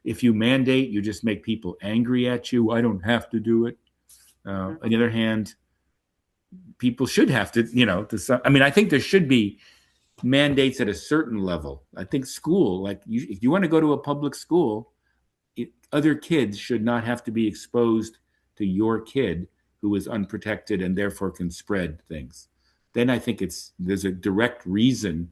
If you mandate, you just make people angry at you. I don't have to do it. On the other hand, people should have to, I think there should be mandates at a certain level. I think school, if you want to go to a public school, other kids should not have to be exposed to your kid who is unprotected and therefore can spread things. Then I think there's a direct reason,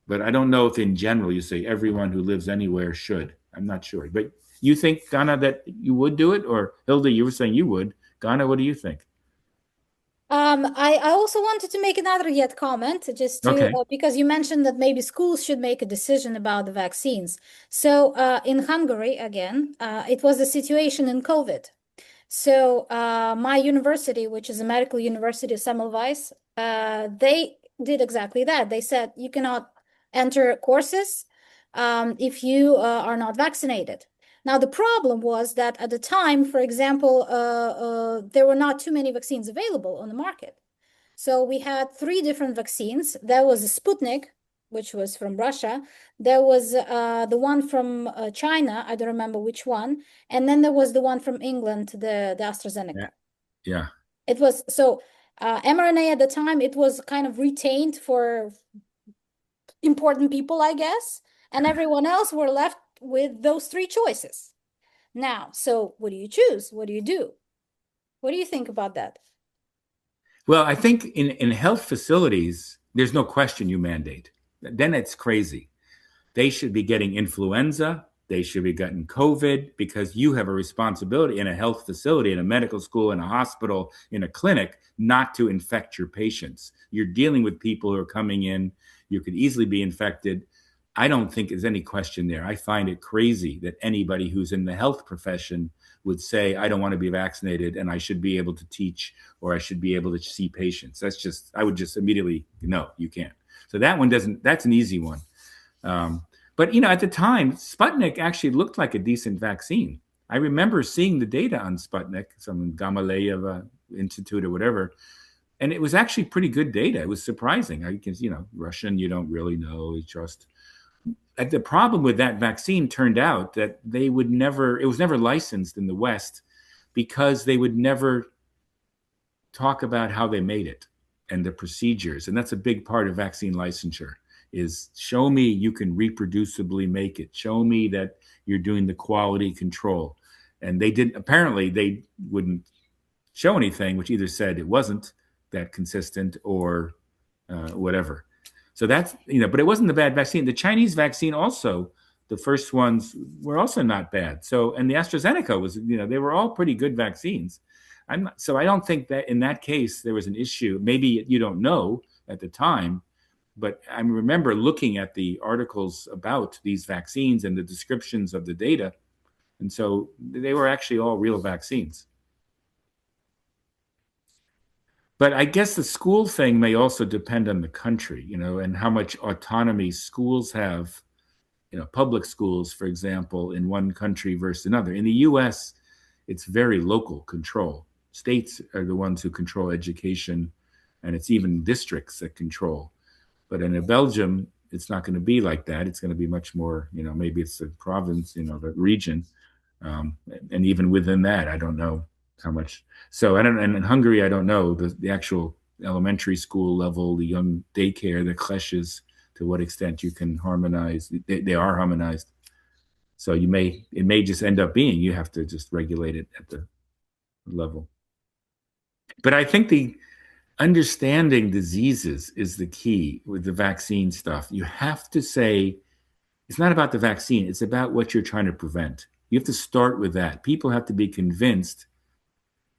but I don't know if in general you say everyone who lives anywhere should. I'm not sure. But you think, Ghana, that you would do it? Or Hilda, you were saying you would. Ghana, what do you think? I also wanted to make another comment, just to because you mentioned that maybe schools should make a decision about the vaccines. So in Hungary, again, it was a situation in COVID. So my university, which is a medical university, Semmelweis, they did exactly that. They said you cannot enter courses if you are not vaccinated. Now, the problem was that at the time, for example, there were not too many vaccines available on the market. So we had 3 different vaccines. There was a Sputnik, which was from Russia. There was the one from China. I don't remember which one. And then there was the one from England, the AstraZeneca. Yeah. It was so mRNA at the time, it was kind of retained for important people, I guess. And everyone else were left with those 3 choices. Now, so what do you choose? What do you do? What do you think about that? Well, I think in health facilities, there's no question you mandate. Then it's crazy. They should be getting influenza. They should be getting COVID, because you have a responsibility in a health facility, in a medical school, in a hospital, in a clinic, not to infect your patients. You're dealing with people who are coming in. You could easily be infected. I don't think there's any question there. I find it crazy that anybody who's in the health profession would say, I don't want to be vaccinated and I should be able to teach, or I should be able to see patients. I would just immediately, no, you can't. So that's an easy one. But, at the time, Sputnik actually looked like a decent vaccine. I remember seeing the data on Sputnik, some Gamaleyev Institute or whatever, and it was actually pretty good data. It was surprising. Because, Russian, you don't really know, you trust. The problem with that vaccine turned out that it was never licensed in the West, because they would never talk about how they made it and the procedures. And that's a big part of vaccine licensure, is show me you can reproducibly make it. Show me that you're doing the quality control. And apparently they wouldn't show anything, which either said it wasn't that consistent or whatever. So that's, but it wasn't a bad vaccine. The Chinese vaccine also, the first ones were also not bad. So, and the AstraZeneca was, they were all pretty good vaccines. So I don't think that in that case there was an issue. Maybe you don't know at the time, but I remember looking at the articles about these vaccines and the descriptions of the data. And so they were actually all real vaccines. But I guess the school thing may also depend on the country, and how much autonomy schools have, public schools, for example, in one country versus another. In the US, it's very local control. States are the ones who control education, and it's even districts that control. But in Belgium, it's not going to be like that. It's going to be much more, maybe it's a province, the region. And even within that, I don't know how much. So and in Hungary, I don't know the actual elementary school level, the young daycare, the creches, to what extent you can harmonize. They are harmonized. So it may just end up being, you have to just regulate it at the level. But I think the understanding diseases is the key with the vaccine stuff. You have to say, it's not about the vaccine, it's about what you're trying to prevent. You have to start with that. People have to be convinced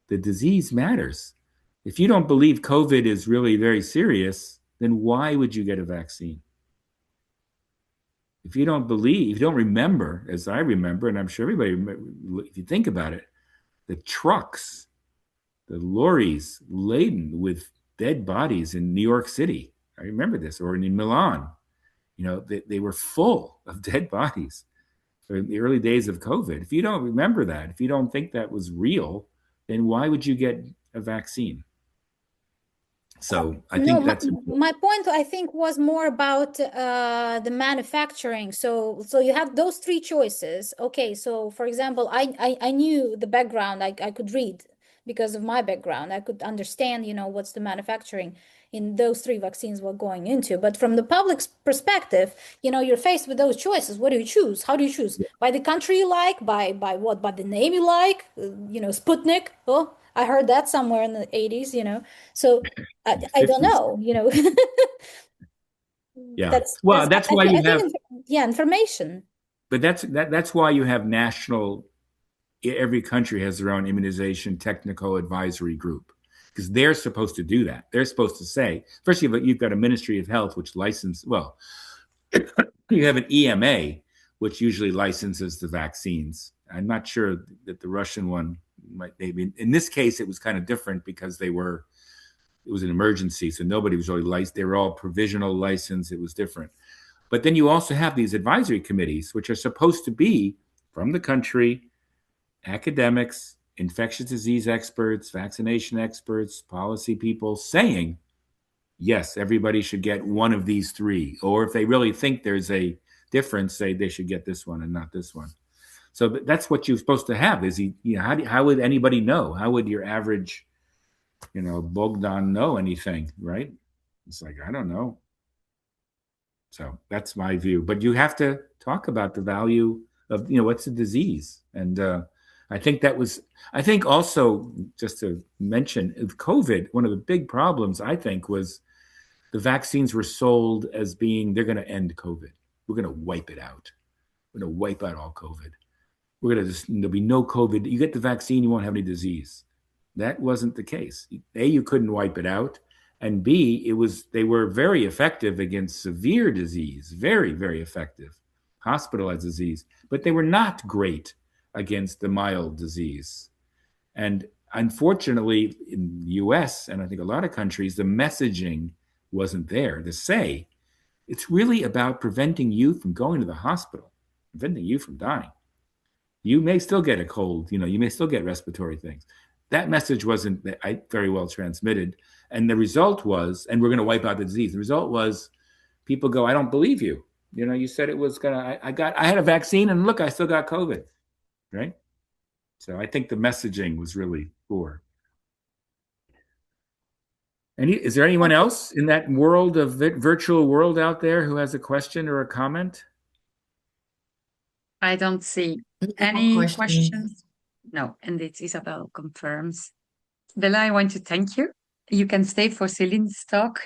the disease matters. If you don't believe COVID is really very serious, then why would you get a vaccine? If you don't remember, as I remember, and I'm sure everybody remember, if you think about it, the trucks, the lorries laden with dead bodies in New York City, I remember this, or in Milan, they were full of dead bodies in the early days of COVID. If you don't remember that, if you don't think that was real, then why would you get a vaccine? So I think that's my point. I think was more about the manufacturing. So you have those three choices. Okay, so for example, I knew the background. I could read because of my background. I could understand, what's the manufacturing in those three vaccines we're going into. But from the public's perspective, you're faced with those choices. What do you choose? How do you choose? Yeah. By the country you like? By what? By the name you like? Sputnik. Oh, I heard that somewhere in the 80s, So I don't know, Yeah. That's why you have information. But that's why you have every country has their own immunization technical advisory group, because they're supposed to do that. They're supposed to say, first you've got a Ministry of Health, which you have an EMA, which usually licenses the vaccines. I'm not sure that the Russian one might, maybe in this case, it was kind of different because it was an emergency. So nobody was really licensed. They were all provisional license. It was different. But then you also have these advisory committees, which are supposed to be from the country, academics, infectious disease experts, vaccination experts, policy people saying, yes, everybody should get one of these three. Or if they really think there's a difference, say they should get this one and not this one. So that's what you're supposed to have. How would anybody know? How would your average, Bogdan know anything, right? It's like, I don't know. So that's my view. But you have to talk about the value of, what's the disease. And I think also, just to mention, with COVID, one of the big problems, I think, was the vaccines were sold as being, they're going to end COVID. We're going to wipe it out. We're going to wipe out all COVID. There'll be no COVID. You get the vaccine, you won't have any disease. That wasn't the case. A, you couldn't wipe it out. And B, they were very effective against severe disease, very, very effective, hospitalized disease, but they were not great against the mild disease. And unfortunately, in the US, and I think a lot of countries, the messaging wasn't there to say, it's really about preventing you from going to the hospital, preventing you from dying. You may still get a cold, you may still get respiratory things. That message wasn't very well transmitted. And the result was, and we're going to wipe out the disease. The result was people go, I don't believe you. You said it was I had a vaccine and look, I still got COVID, right? So I think the messaging was really poor. Is there anyone else in that world of virtual world out there who has a question or a comment? I don't see any questions. No, indeed, Isabel confirms. Bella, I want to thank you. You can stay for Celine's talk.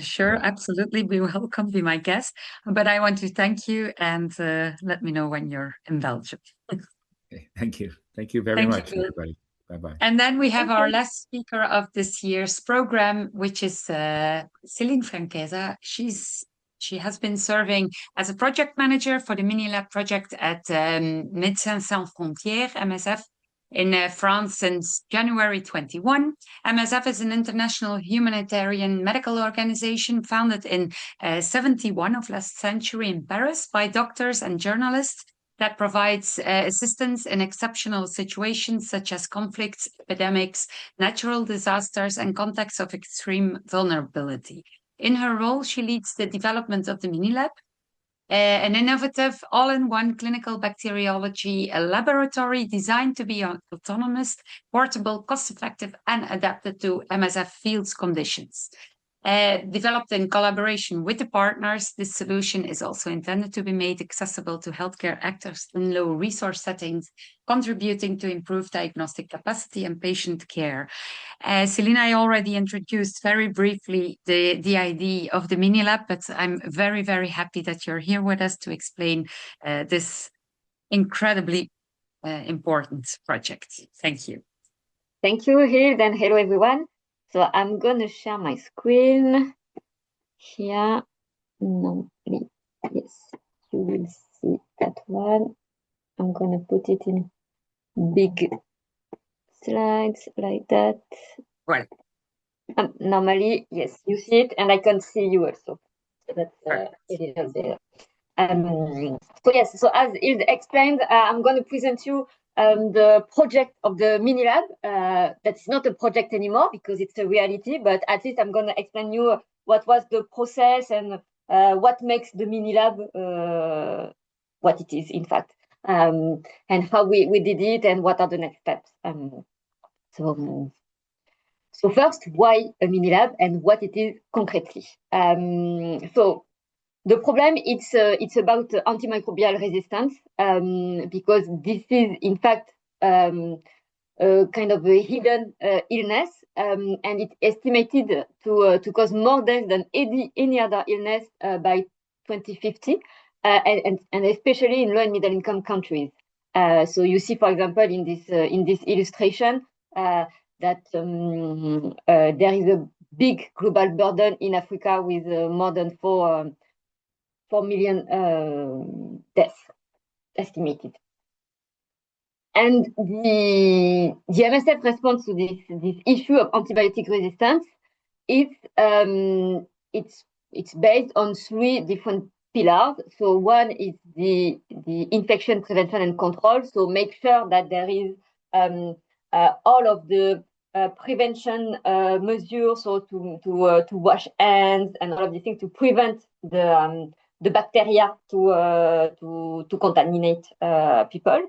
Sure, absolutely. Be welcome, be my guest. But I want to thank you and let me know when you're in Belgium. Okay, thank you. Thank you very Thank much, you, Bill. everybody. Bye-bye. And then we have Thank our you. last speaker of this year's program, which is Celine Franquesa. She has been serving as a project manager for the Mini Lab project at Médecins Sans Frontières, MSF, in France since January 21. MSF is an international humanitarian medical organization founded in 71 of last century in Paris by doctors and journalists that provides assistance in exceptional situations such as conflicts, epidemics, natural disasters, and contexts of extreme vulnerability. In her role, she leads the development of the Minilab, an innovative all-in-one clinical bacteriology laboratory designed to be autonomous, portable, cost-effective, and adapted to MSF field conditions. Developed in collaboration with the partners, this solution is also intended to be made accessible to healthcare actors in low resource settings, contributing to improved diagnostic capacity and patient care. Selina, I already introduced very briefly the idea of the mini lab, but I'm very, very happy that you're here with us to explain this incredibly important project. Thank you. Thank you, Hild, and hello, everyone. So I'm going to share my screen here. No, yes, you will see that one. I'm going to put it in big slides like that. Right. Normally, yes, you see it, and I can see you also. So that's a little bit. So yes, so as Hild explained, I'm going to present you the project of the mini lab. That's not a project anymore because it's a reality, but at least I'm going to explain you what was the process and what makes the mini lab what it is, in fact, and how we did it and what are the next steps. So first, why a mini lab and what it is concretely? So the problem it's about antimicrobial resistance because this is in fact a kind of a hidden illness and it's estimated to cause more deaths than any other illness by 2050 and especially in low and middle income countries. So you see, for example, in this illustration that there is a big global burden in Africa with more than 4 million deaths estimated. And the MSF response to this issue of antibiotic resistance is it's based on 3 different pillars. So one is the infection prevention and control. So make sure that there is all of the prevention measures, so to wash hands and all of these things to prevent the bacteria to contaminate people.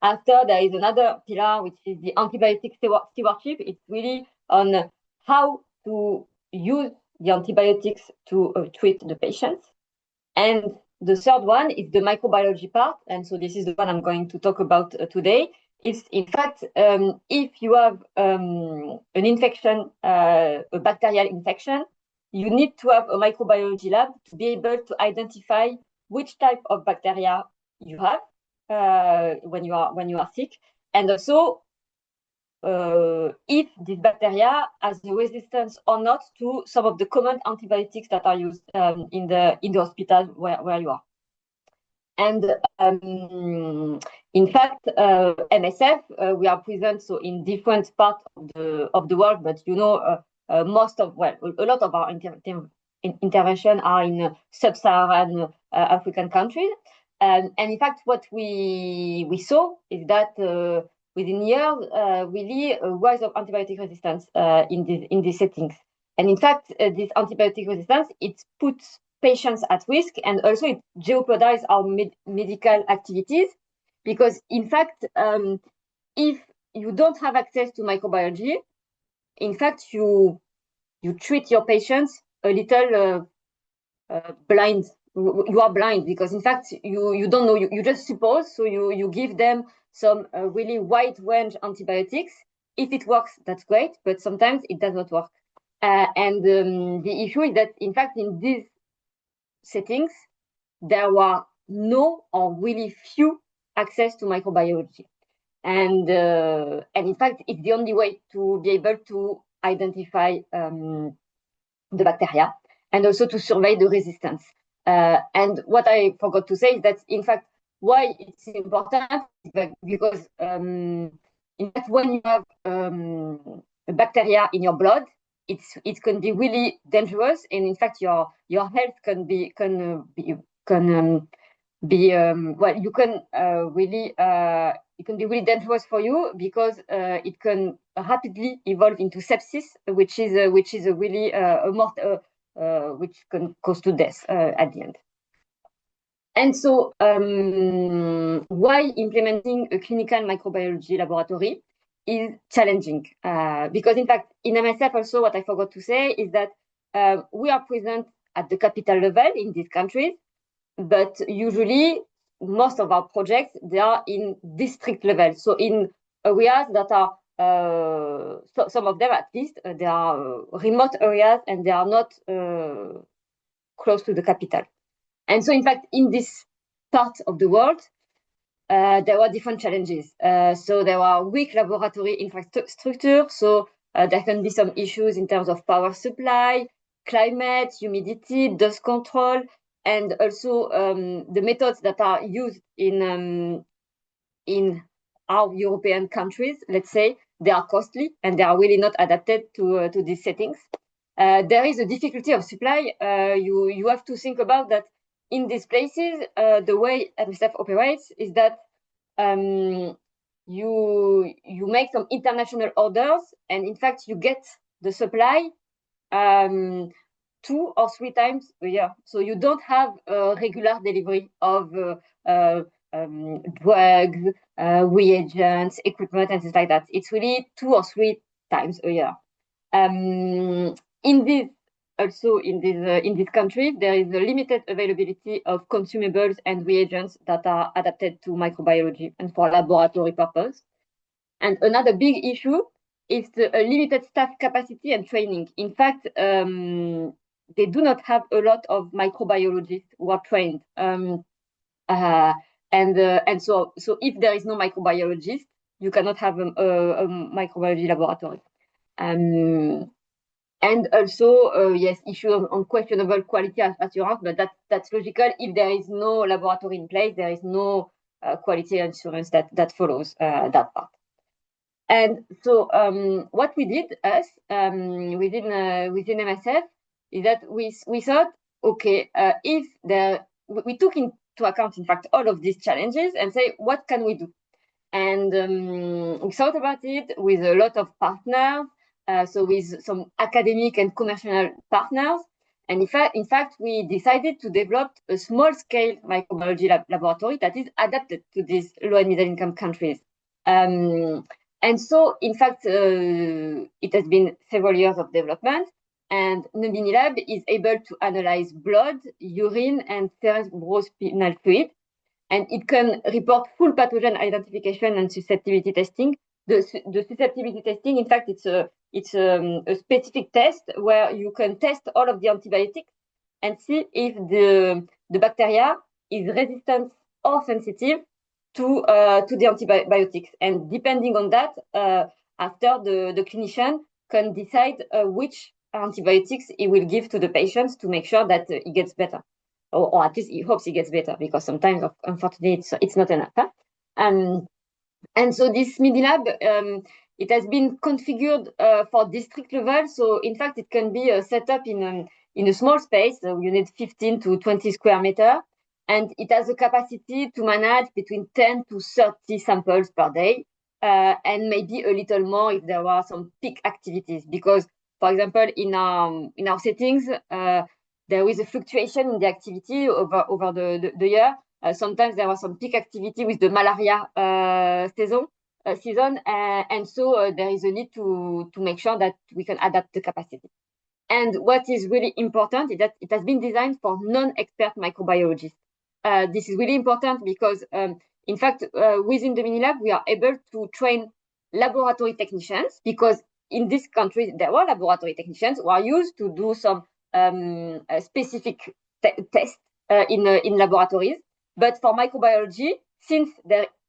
After, there is another pillar, which is the antibiotic stewardship. It's really on how to use the antibiotics to treat the patients. And the third one is the microbiology part. And so this is the one I'm going to talk about today. Is in fact, if you have an infection, a bacterial infection, you need to have a microbiology lab to be able to identify which type of bacteria you have when you are sick, and also if this bacteria has a resistance or not to some of the common antibiotics that are used in the hospital where you are. And in fact, MSF, we are present so in different parts of the world, but you know, a lot of our intervention are in sub-Saharan African countries. And in fact, what we saw is that within years, really a rise of antibiotic resistance in these settings. And in fact, this antibiotic resistance, it puts patients at risk, and also it jeopardizes our medical activities, because in fact, if you don't have access to microbiology, in fact, you treat your patients a little blind. You are blind because in fact you don't know, you just suppose, so you give them some really wide range antibiotics. If it works, that's great, but sometimes it does not work. And the issue is that, in fact, in these settings, there were no or really few access to microbiology. And in fact, it's the only way to be able to identify the bacteria and also to survey the resistance. And what I forgot to say is that, in fact, why it's important is because, in fact, when you have a bacteria in your blood, it can be really dangerous, and in fact, your health can be well, you can really it can be really dangerous for you because it can rapidly evolve into sepsis, which is a really which can cause to death at the end. And so, why implementing a clinical microbiology laboratory is challenging? Because in fact, in MSF also, what I forgot to say is that we are present at the capital level in these countries, but usually most of our projects, they are in district level. So in areas that are, some of them at least, they are remote areas and they are not close to the capital. And so in fact, in this part of the world, there were different challenges. So there are weak laboratory infrastructure. So there can be some issues in terms of power supply, climate, humidity, dust control, and also the methods that are used in our European countries, let's say, they are costly and they are really not adapted to these settings. There is a difficulty of supply. You have to think about that in these places. The way MSF operates is that you make some international orders, and in fact you get the supply 2 or 3 times a year. So you don't have a regular delivery of drugs, reagents, equipment, and things like that. It's really 2 or 3 times a year. In this country, there is a limited availability of consumables and reagents that are adapted to microbiology and for laboratory purpose. And another big issue is the limited staff capacity and training. In fact, they do not have a lot of microbiologists who are trained. And so if there is no microbiologist, you cannot have a microbiology laboratory. And also, yes, issue on questionable quality assurance, but that's logical. If there is no laboratory in place, there is no quality assurance that follows that part. And so what we did within MSF is that we thought, okay, we took into account, in fact, all of these challenges and say, what can we do? And we thought about it with a lot of partners, so with some academic and commercial partners. And in fact, we decided to develop a small-scale microbiology laboratory that is adapted to these low and middle-income countries. And so, in fact, it has been several years of development, and the mini lab is able to analyze blood, urine, and cerebrospinal fluid, and it can report full pathogen identification and susceptibility testing. The susceptibility testing, in fact, it's a specific test where you can test all of the antibiotics and see if the bacteria is resistant or sensitive to the antibiotics. And depending on that, after the clinician can decide which antibiotics he will give to the patients to make sure that he gets better, or at least he hopes he gets better, because sometimes, unfortunately, it's not enough. And so this mini lab, it has been configured for district level. So in fact, it can be set up in a small space. So you need 15 to 20 square meters. And it has a capacity to manage between 10 to 30 samples per day, and maybe a little more if there are some peak activities. Because, for example, in our settings, there is a fluctuation in the activity over the year. Sometimes there was some peak activity with the malaria season, and so there is a need to make sure that we can adapt the capacity. And what is really important is that it has been designed for non-expert microbiologists. This is really important because in fact, within the mini lab, we are able to train laboratory technicians, because in this country, there were laboratory technicians who are used to do some specific tests in laboratories. But for microbiology, since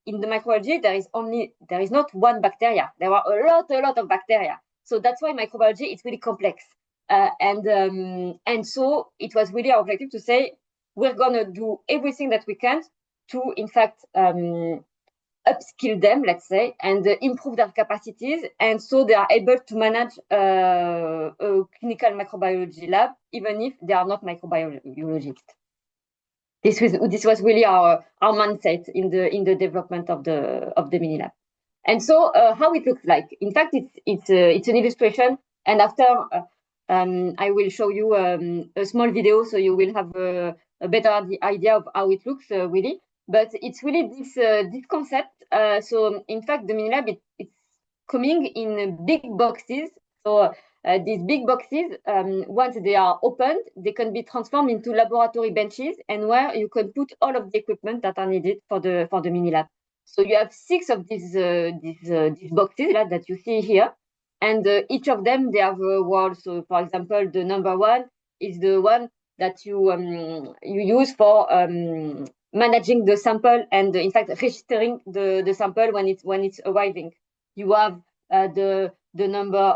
in the microbiology, there is not one bacteria. There are a lot of bacteria. So that's why microbiology is really complex. And so it was really our objective to say, we're going to do everything that we can to, in fact, upskill them, let's say, and improve their capacities. And so they are able to manage a clinical microbiology lab, even if they are not microbiologists. This was really our mindset in the development of the mini lab. And so how it looks like. In fact, it's an illustration. And after I will show you a small video, so you will have a better idea of how it looks really. But it's really this concept. So in fact, the mini lab it's coming in big boxes. So these big boxes, once they are opened, they can be transformed into laboratory benches, and where you can put all of the equipment that are needed for the mini lab. So you have 6 of these boxes that you see here, and each of them they have a wall. So for example, the number 1 is the one that you use for managing the sample and in fact registering the sample when it's arriving. You have the number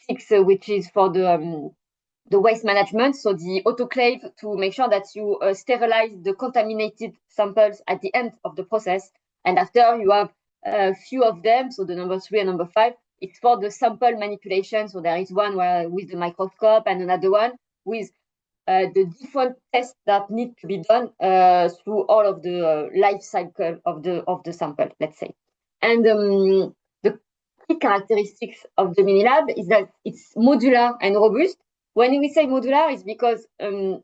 6, which is for the waste management, so the autoclave, to make sure that you sterilize the contaminated samples at the end of the process. And after you have a few of them, so the number 3 and number 5, it's for the sample manipulation. So there is one with the microscope, and another one with the different tests that need to be done through all of the life cycle of the sample, let's say. And the key characteristics of the mini lab is that it's modular and robust. When we say modular, it's because the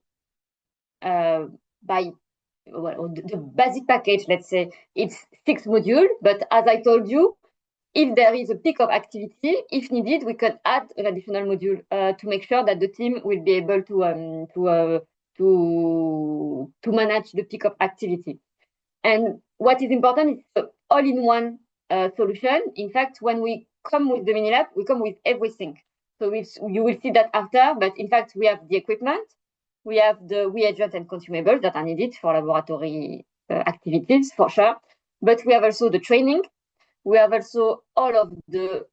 basic package, let's say, it's 6 modules. But as I told you, if there is a peak of activity, if needed, we can add an additional module to make sure that the team will be able to manage the peak of activity. And what is important is all-in-one solution. In fact, when we come with the mini lab, we come with everything. So you will see that after, but in fact, we have the equipment, we have the reagents and consumables that are needed for laboratory activities, for sure. But we have also the training. We have also all of the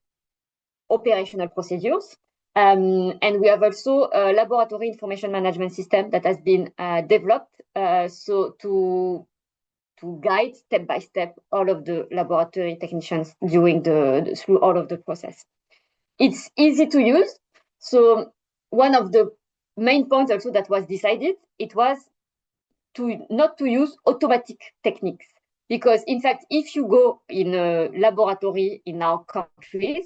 operational procedures. And we have also a laboratory information management system that has been developed so to guide step by step all of the laboratory technicians through all of the process. It's easy to use. So one of the main points also that was decided, it was not to use automatic techniques. Because in fact, if you go in a laboratory in our countries,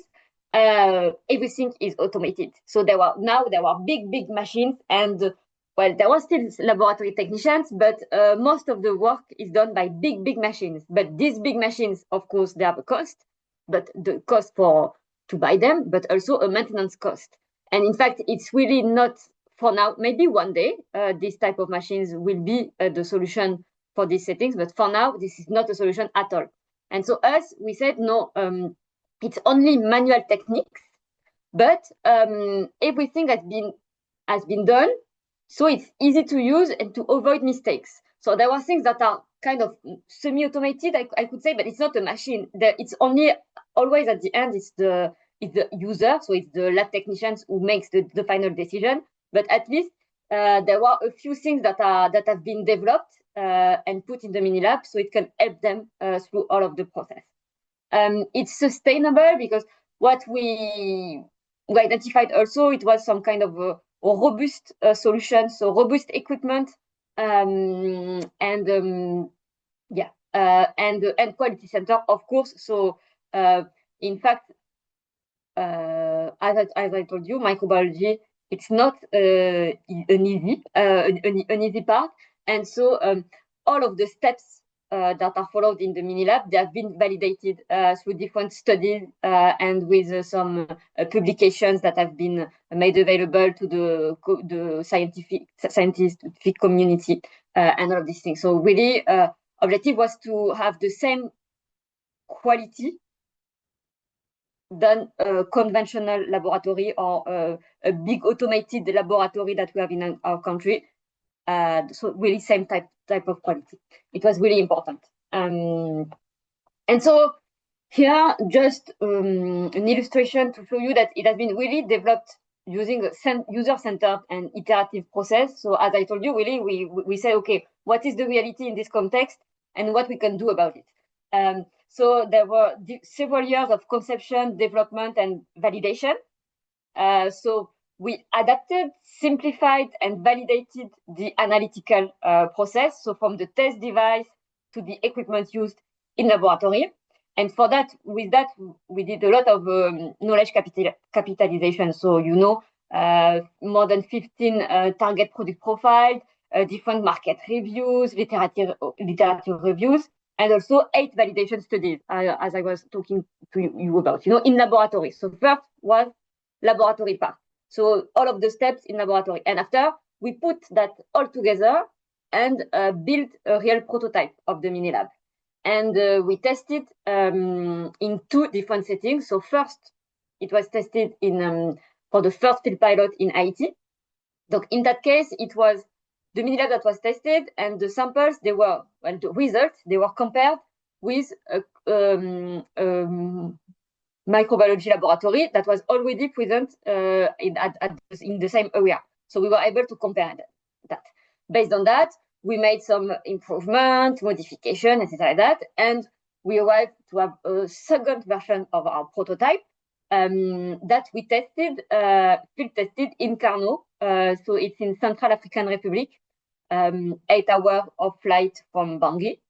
everything is automated. So there were big machines, and well, there were still laboratory technicians, but most of the work is done by big machines. But these big machines, of course, they have a cost, but the cost to buy them, but also a maintenance cost. And in fact, it's really not for now. Maybe one day, this type of machines will be the solution for these settings, but for now, this is not a solution at all. And so we said, no, it's only manual techniques, but everything has been done, so it's easy to use and to avoid mistakes. So there were things that are kind of semi-automated, I could say, but it's not a machine. It's only always at the end, it's the user, so it's the lab technicians who makes the final decision. But at least there were a few things that have been developed and put in the mini lab, so it can help them through all of the process. It's sustainable because what we identified also, it was some kind of a robust solution, so robust equipment, and quality center, of course. So in fact, as I told you, microbiology, it's not an easy part. And so all of the steps that are followed in the mini lab, they have been validated through different studies and with some publications that have been made available to the scientific community and all of these things. So really, objective was to have the same quality than a conventional laboratory or a big automated laboratory that we have in our country. So really same type of quality. It was really important. And so here, just an illustration to show you that it has been really developed using a user-centered and iterative process. So as I told you, really, we say, okay, what is the reality in this context and what we can do about it? So there were several years of conception, development, and validation. So we adapted, simplified, and validated the analytical process. So from the test device to the equipment used in laboratory. And for that, with that, we did a lot of knowledge capitalization. So, you know, more than 15 target product profiles, different market reviews, literature reviews, and also 8 validation studies, as I was talking to you about, you know, in laboratory. So first was laboratory part. So all of the steps in laboratory. And after, we put that all together and built a real prototype of the mini lab. And we tested in 2 different settings. So first, it was tested in for the first field pilot in Haiti. So in that case, it was the mini lab that was tested, and the samples, they were, well, the results, they were compared with a microbiology laboratory that was already present in the same area. So we were able to compare that. Based on that, we made some improvement, modification, etc. like that, and we arrived to have a second version of our prototype that we tested, field tested in Carnot. So it's in Central African Republic, 8 hours of flight from Bangui.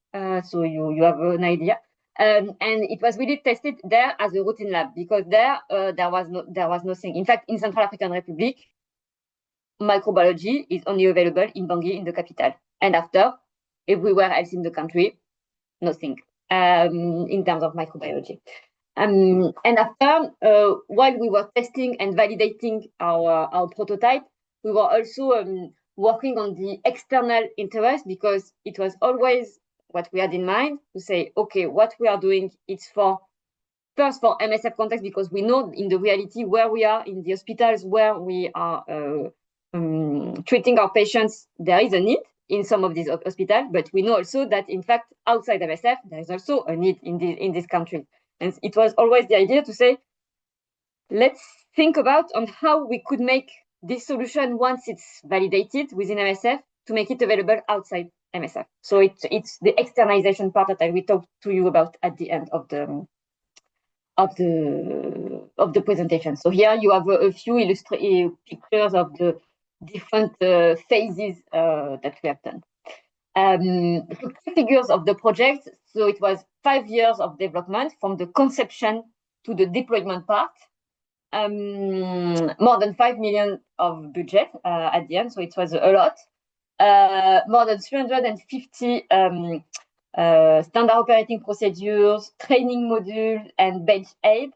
So you have an idea. And it was really tested there as a routine lab because there was nothing. In fact, in Central African Republic, microbiology is only available in Bangui, in the capital. And after, everywhere else in the country, nothing in terms of microbiology. And after, while we were testing and validating our prototype, we were also working on the external interest because it was always what we had in mind to say, okay, what we are doing, it's first for MSF context, because we know in the reality where we are in the hospitals where we are treating our patients, there is a need in some of these hospitals, but we know also that in fact, outside MSF, there is also a need in this country. And it was always the idea to say, let's think about on how we could make this solution once it's validated within MSF to make it available outside MSF. So it's the externalization part that I will talk to you about at the end of the presentation. So here you have a few pictures of the different phases that we have done. The key figures of the project. So it was 5 years of development from the conception to the deployment part. More than 5 million of budget at the end, so it was a lot. More than 350 standard operating procedures, training modules, and bench aid.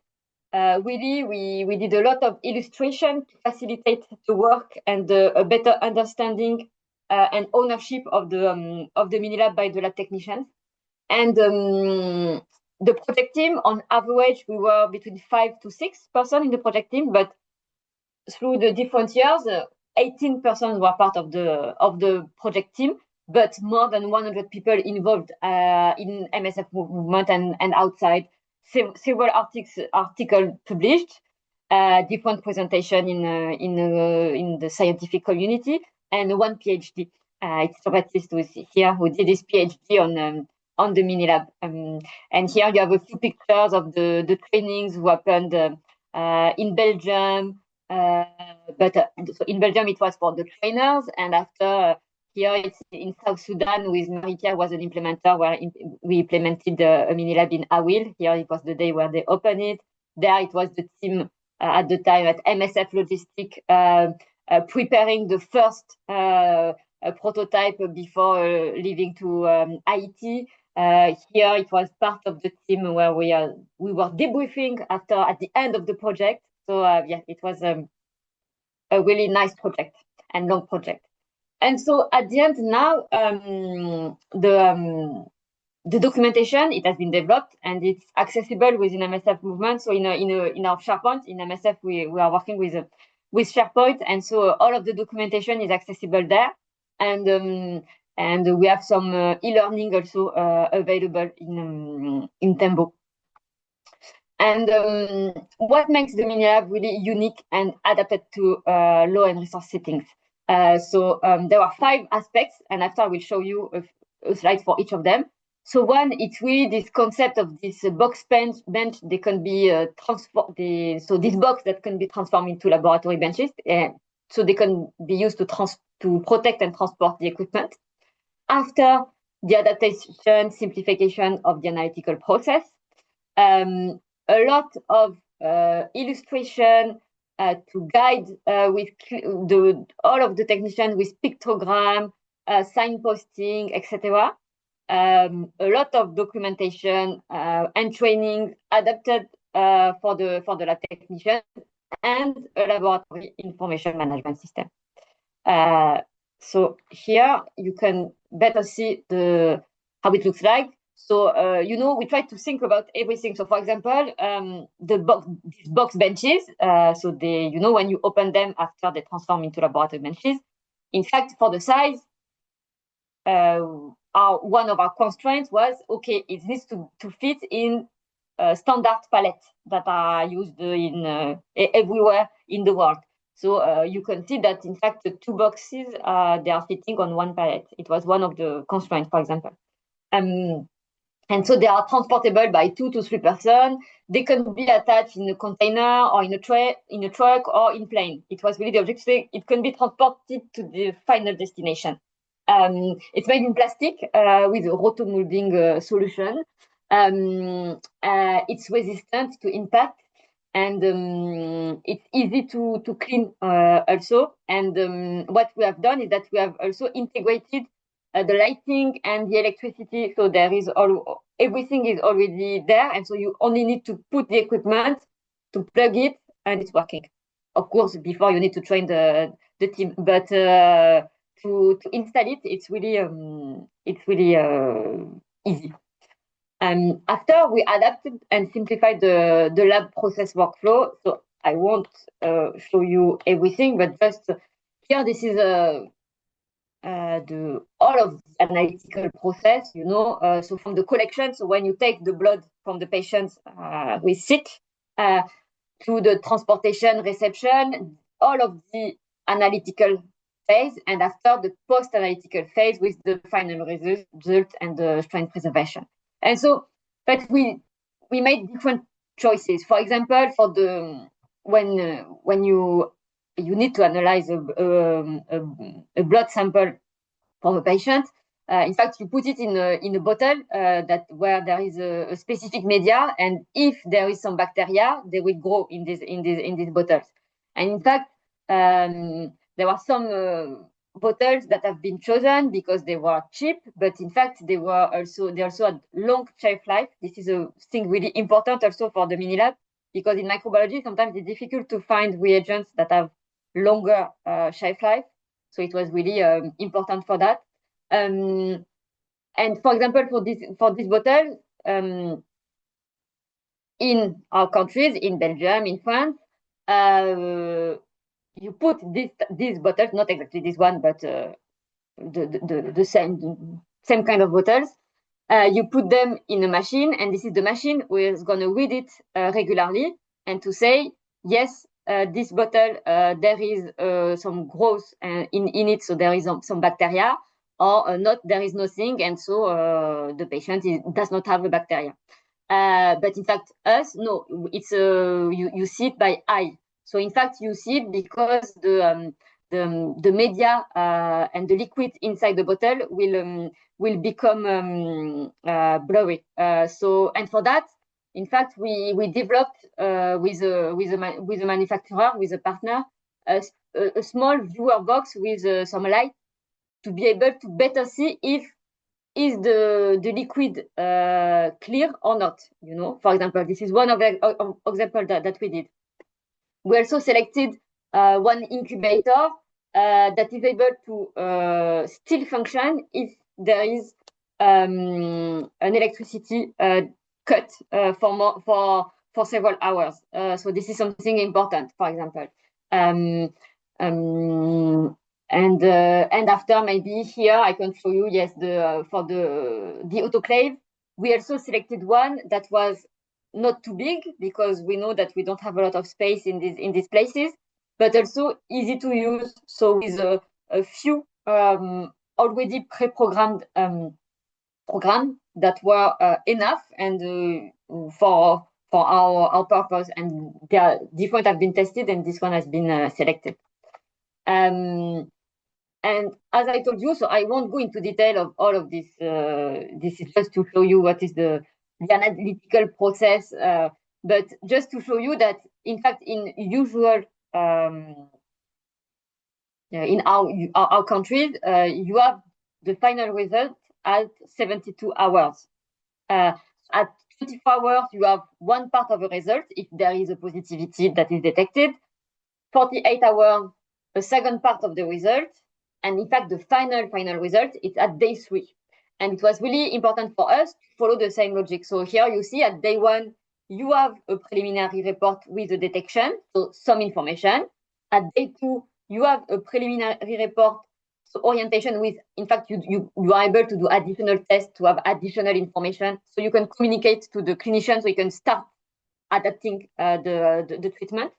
Really, we did a lot of illustration to facilitate the work and a better understanding and ownership of the mini lab by the lab technicians. And the project team, on average, we were between 5 to 6 persons in the project team, but through the different years, 18 persons were part of the project team, but more than 100 people involved in MSF movement and outside. Several articles published, different presentation in the scientific community, and 1 PhD. It's Baptiste who is here, who did his PhD on the mini lab. And here you have a few pictures of the trainings who happened in Belgium. But so in Belgium it was for the trainers, and after here it's in South Sudan with Maritia was an implementer where we implemented a mini lab in Awil. Here it was the day where they opened it. There it was the team at the time at MSF Logistic preparing the first prototype before leaving to Haiti. Here it was part of the team where we were debriefing at the end of the project. So yeah, it was a really nice project and long project. And so at the end now, the documentation, it has been developed and it's accessible within MSF movement. So in our SharePoint, in MSF, we are working with SharePoint. And so all of the documentation is accessible there. And we have some e-learning also available in Tembo. And what makes the mini lab really unique and adapted to low and resource settings? So there are 5 aspects, and after I will show you a slide for each of them. So one, it's really this concept of this box bench. They can be so this box that can be transformed into laboratory benches, so they can be used to protect and transport the equipment. After the adaptation, simplification of the analytical process, a lot of illustration to guide with all of the technicians with pictogram, signposting, etc. A lot of documentation and training adapted for the lab technician, and a laboratory information management system. So here you can better see how it looks like. So, we try to think about everything. So, for example, these box benches, so they, when you open them after they transform into laboratory benches, in fact, for the size, one of our constraints was, okay, it needs to fit in standard palettes that are used in everywhere in the world. So you can see that, in fact, the 2 boxes, they are fitting on one palette. It was one of the constraints, for example. And so they are transportable by 2 to 3 persons. They can be attached in a container or in a truck or in plane. It was really the objective. It can be transported to the final destination. It's made in plastic with a rotomolding solution. It's resistant to impact, and it's easy to clean also. And what we have done is that we have also integrated the lighting and the electricity. So there is everything is already there, and so you only need to put the equipment, to plug it, and it's working. Of course, before you need to train the team, but to install it, it's really easy. After we adapted and simplified the lab process workflow, so I won't show you everything, but just here, this is all of the analytical process, so from the collection, so when you take the blood from the patients with SIT, to the transportation, reception, all of the analytical phase, and after the post-analytical phase with the final result and the strain preservation. And so, but we made different choices. For example, for when you need to analyze a blood sample from a patient, in fact, you put it in a bottle where there is a specific media, and if there is some bacteria, they will grow in these bottles. And in fact, there were some bottles that have been chosen because they were cheap, but in fact they also had long shelf life. This is a thing really important also for the mini lab, because in microbiology sometimes it's difficult to find reagents that have longer shelf life. So it was really important for that. And for example, for this bottle, in our countries, in Belgium, in France, you put these bottles, not exactly this one, but the same kind of bottles. You put them in a machine, and this is the machine who is going to read it regularly and to say, yes, this bottle, there is some growth in it, so there is some bacteria, or not, there is nothing, and so the patient does not have a bacteria. But in fact, no, it's you see it by eye. So in fact, you see it because the media and the liquid inside the bottle will become blurry. And for that, in fact, we developed with a manufacturer, with a partner, a small viewer box with some light to be able to better see if is the liquid clear or not. For example, this is one of the example that we did. We also selected one incubator that is able to still function if there is an electricity cut for several hours. So this is something important, for example. And after, maybe here I can show you, yes, for the autoclave, we also selected one that was not too big, because we know that we don't have a lot of space in these places, but also easy to use. So with a few already pre-programmed program that were enough and for our purpose, and different have been tested, and this one has been selected. And as I told you, so I won't go into detail of all of this. This is just to show you what is the analytical process, but just to show you that, in fact, in usual in our countries, you have the final result at 72 hours. At 24 hours, you have one part of a result if there is a positivity that is detected. 48 hours, a second part of the result. And in fact, the final result is at day 3. And it was really important for us to follow the same logic. So here you see at day 1, you have a preliminary report with the detection, so some information. At day 2, you have a preliminary report, so orientation with, in fact, you are able to do additional tests to have additional information. So you can communicate to the clinician, so you can start adapting the treatment.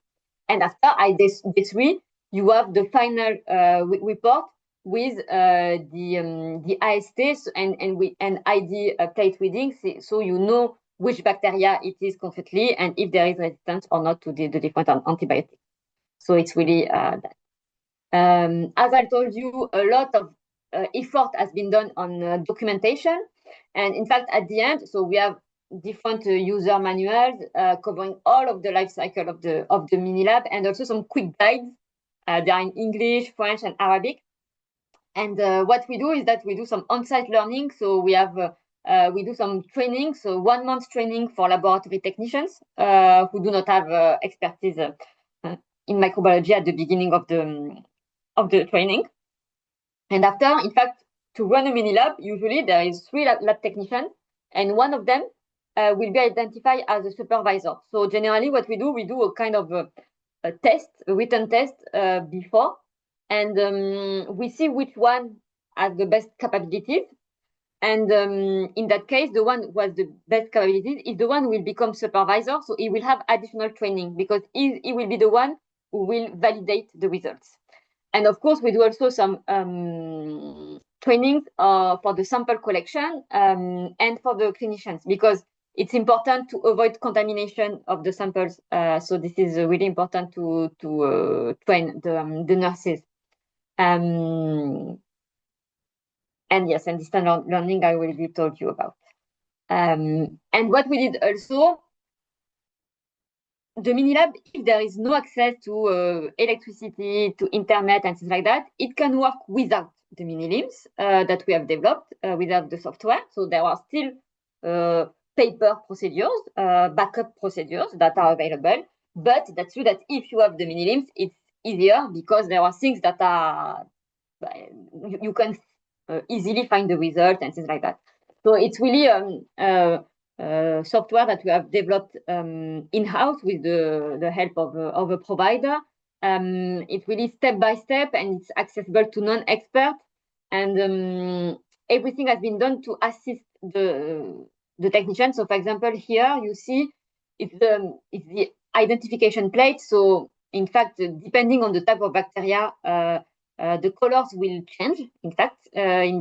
And after day 3, you have the final report with the AST and ID plate readings, so you know which bacteria it is concretely and if there is resistance or not to the different antibiotics. So it's really that. As I told you, a lot of effort has been done on documentation. And in fact, at the end, so we have different user manuals covering all of the life cycle of the mini lab, and also some quick guides. They are in English, French, and Arabic. And what we do is that we do some on-site learning. So we do some training, so 1 month training for laboratory technicians who do not have expertise in microbiology at the beginning of the training. And after, in fact, to run a mini lab, usually there is 3 lab technicians, and one of them will be identified as a supervisor. So generally what we do a kind of a written test before, and we see which one has the best capabilities. And in that case, the one who has the best capabilities is the one who will become supervisor. So he will have additional training, because he will be the one who will validate the results. And of course, we do also some trainings for the sample collection and for the clinicians, because it's important to avoid contamination of the samples. So this is really important to train the nurses. And yes, and distance learning I will be told you about. And what we did also, the mini lab, if there is no access to electricity, to internet and things like that, it can work without the mini limbs that we have developed, without the software. So there are still paper procedures, backup procedures that are available. But that's true that if you have the mini limbs, it's easier, because there are things that are you can easily find the result and things like that. So it's really software that we have developed in-house with the help of a provider. It's really step by step, and it's accessible to non-experts. And everything has been done to assist the technician. So, for example, here you see it's the identification plate. So, in fact, depending on the type of bacteria, the colors will change. In fact, in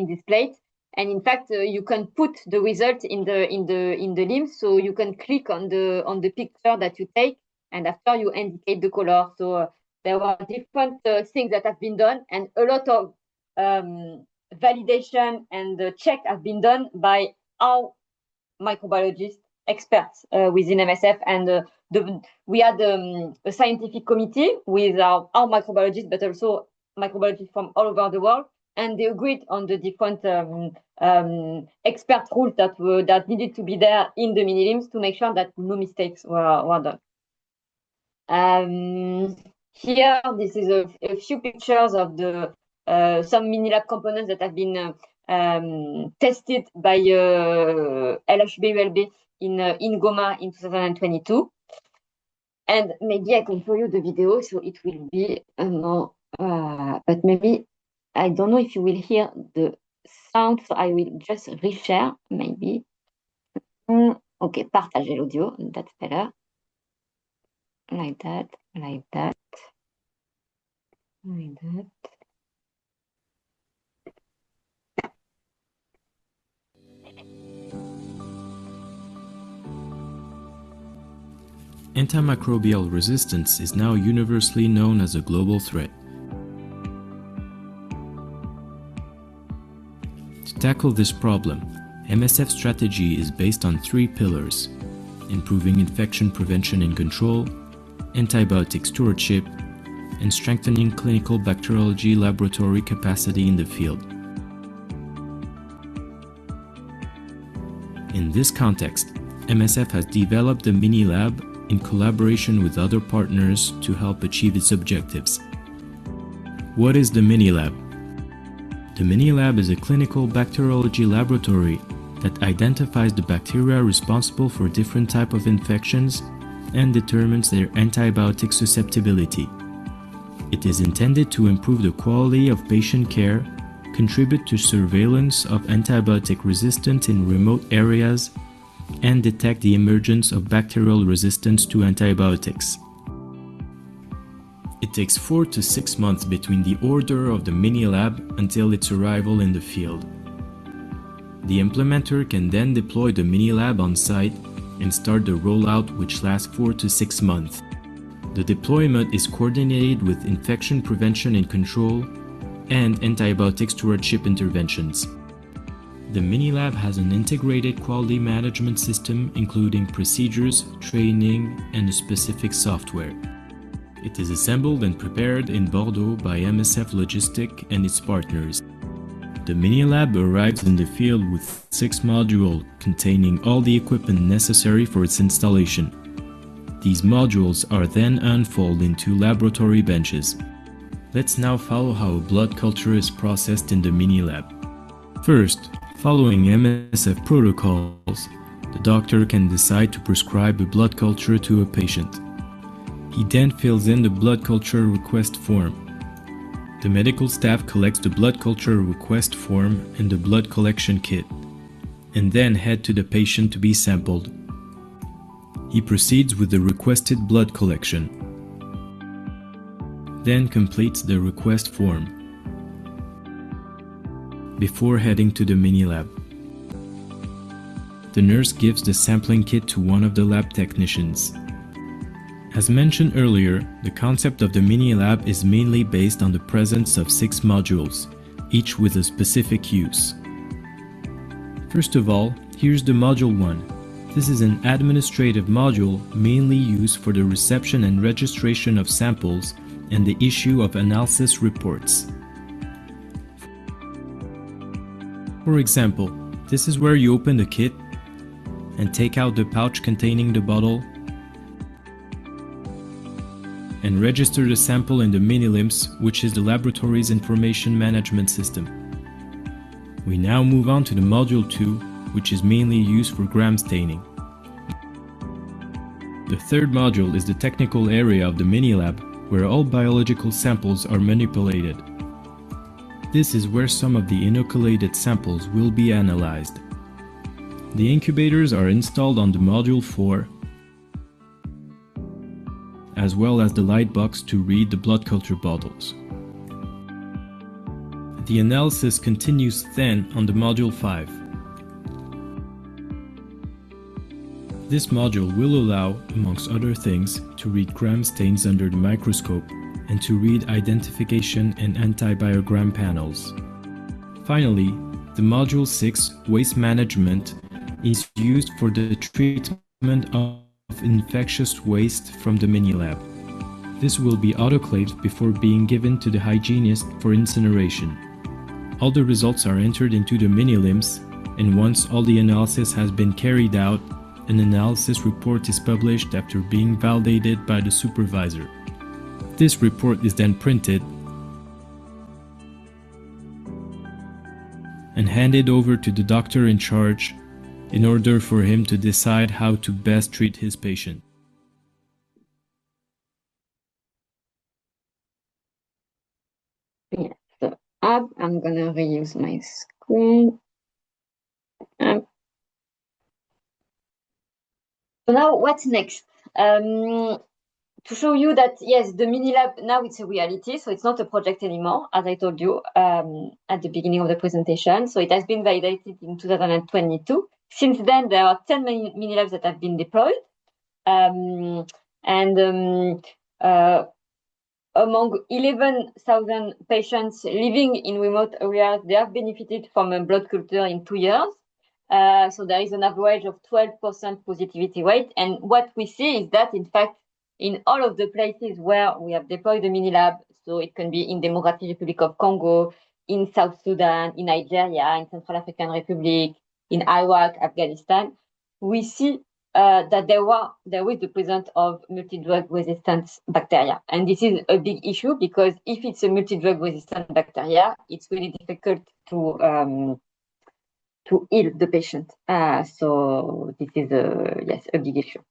this plate. And in fact, you can put the result in the limbs, so you can click on the picture that you take, and after you indicate the color. So there are different things that have been done, and a lot of validation and check have been done by our microbiologist experts within MSF, and we had a scientific committee with our microbiologists, but also microbiologists from all over the world. And they agreed on the different expert rules that needed to be there in the mini limbs to make sure that no mistakes were done. Here, this is a few pictures of some mini lab components that have been tested by LHB-ULB in Goma in 2022. And maybe I can show you the video, so it will be more, but maybe I don't know if you will hear the sound, so I will just reshare, maybe. Okay, partager l'audio, that's better. Like that, like that, like that. Antimicrobial resistance is now universally known as a global threat. To tackle this problem, MSF's strategy is based on 3 pillars: improving infection prevention and control, antibiotic stewardship, and strengthening clinical bacteriology laboratory capacity in the field. In this context, MSF has developed a mini lab in collaboration with other partners to help achieve its objectives. What is the mini lab? The mini lab is a clinical bacteriology laboratory that identifies the bacteria responsible for different types of infections and determines their antibiotic susceptibility. It is intended to improve the quality of patient care, contribute to surveillance of antibiotic resistance in remote areas, and detect the emergence of bacterial resistance to antibiotics. It takes 4 to 6 months between the order of the mini lab until its arrival in the field. The implementer can then deploy the mini lab on site and start the rollout, which lasts 4 to 6 months. The deployment is coordinated with infection prevention and control and antibiotic stewardship interventions. The mini lab has an integrated quality management system including procedures, training, and a specific software. It is assembled and prepared in Bordeaux by MSF Logistic and its partners. The mini lab arrives in the field with 6 modules containing all the equipment necessary for its installation. These modules are then unfolded into laboratory benches. Let's now follow how a blood culture is processed in the mini lab. First, following MSF protocols, the doctor can decide to prescribe a blood culture to a patient. He then fills in the blood culture request form. The medical staff collects the blood culture request form and the blood collection kit, and then head to the patient to be sampled. He proceeds with the requested blood collection, then completes the request form before heading to the mini lab. The nurse gives the sampling kit to one of the lab technicians. As mentioned earlier, the concept of the mini lab is mainly based on the presence of 6 modules, each with a specific use. First of all, here's the module 1. This is an administrative module mainly used for the reception and registration of samples and the issue of analysis reports. For example, this is where you open the kit and take out the pouch containing the bottle and register the sample in the mini-LIMS, which is the laboratory's information management system. We now move on to the module 2, which is mainly used for gram staining. The third module is the technical area of the mini-lab, where all biological samples are manipulated. This is where some of the inoculated samples will be analyzed. The incubators are installed on the module 4, as well as the light box to read the blood culture bottles. The analysis continues then on the module 5. This module will allow, amongst other things, to read gram stains under the microscope and to read identification and antibiogram panels. Finally, the module 6, waste management, is used for the treatment of infectious waste from the mini lab. This will be autoclaved before being given to the hygienist for incineration. All the results are entered into the mini LIMS, and once all the analysis has been carried out, an analysis report is published after being validated by the supervisor. This report is then printed and hand it over to the doctor in charge in order for him to decide how to best treat his patient. Yeah, so I'm gonna reuse my screen. So now what's next? To show you that, yes, the mini lab, now it's a reality. So it's not a project anymore, as I told you at the beginning of the presentation. So it has been validated in 2022. Since then, there are 10 mini labs that have been deployed. Among 11,000 patients living in remote areas, they have benefited from a blood culture in 2 years. So there is an average of 12% positivity rate. And what we see is that, in fact, in all of the places where we have deployed the mini lab, so it can be in Democratic Republic of Congo, in South Sudan, in Nigeria, in Central African Republic, in Iraq, Afghanistan, we see that there is the presence of multi-drug resistance bacteria. And this is a big issue because if it's a multi-drug resistant bacteria, it's really difficult to heal the patient. So this is a big issue.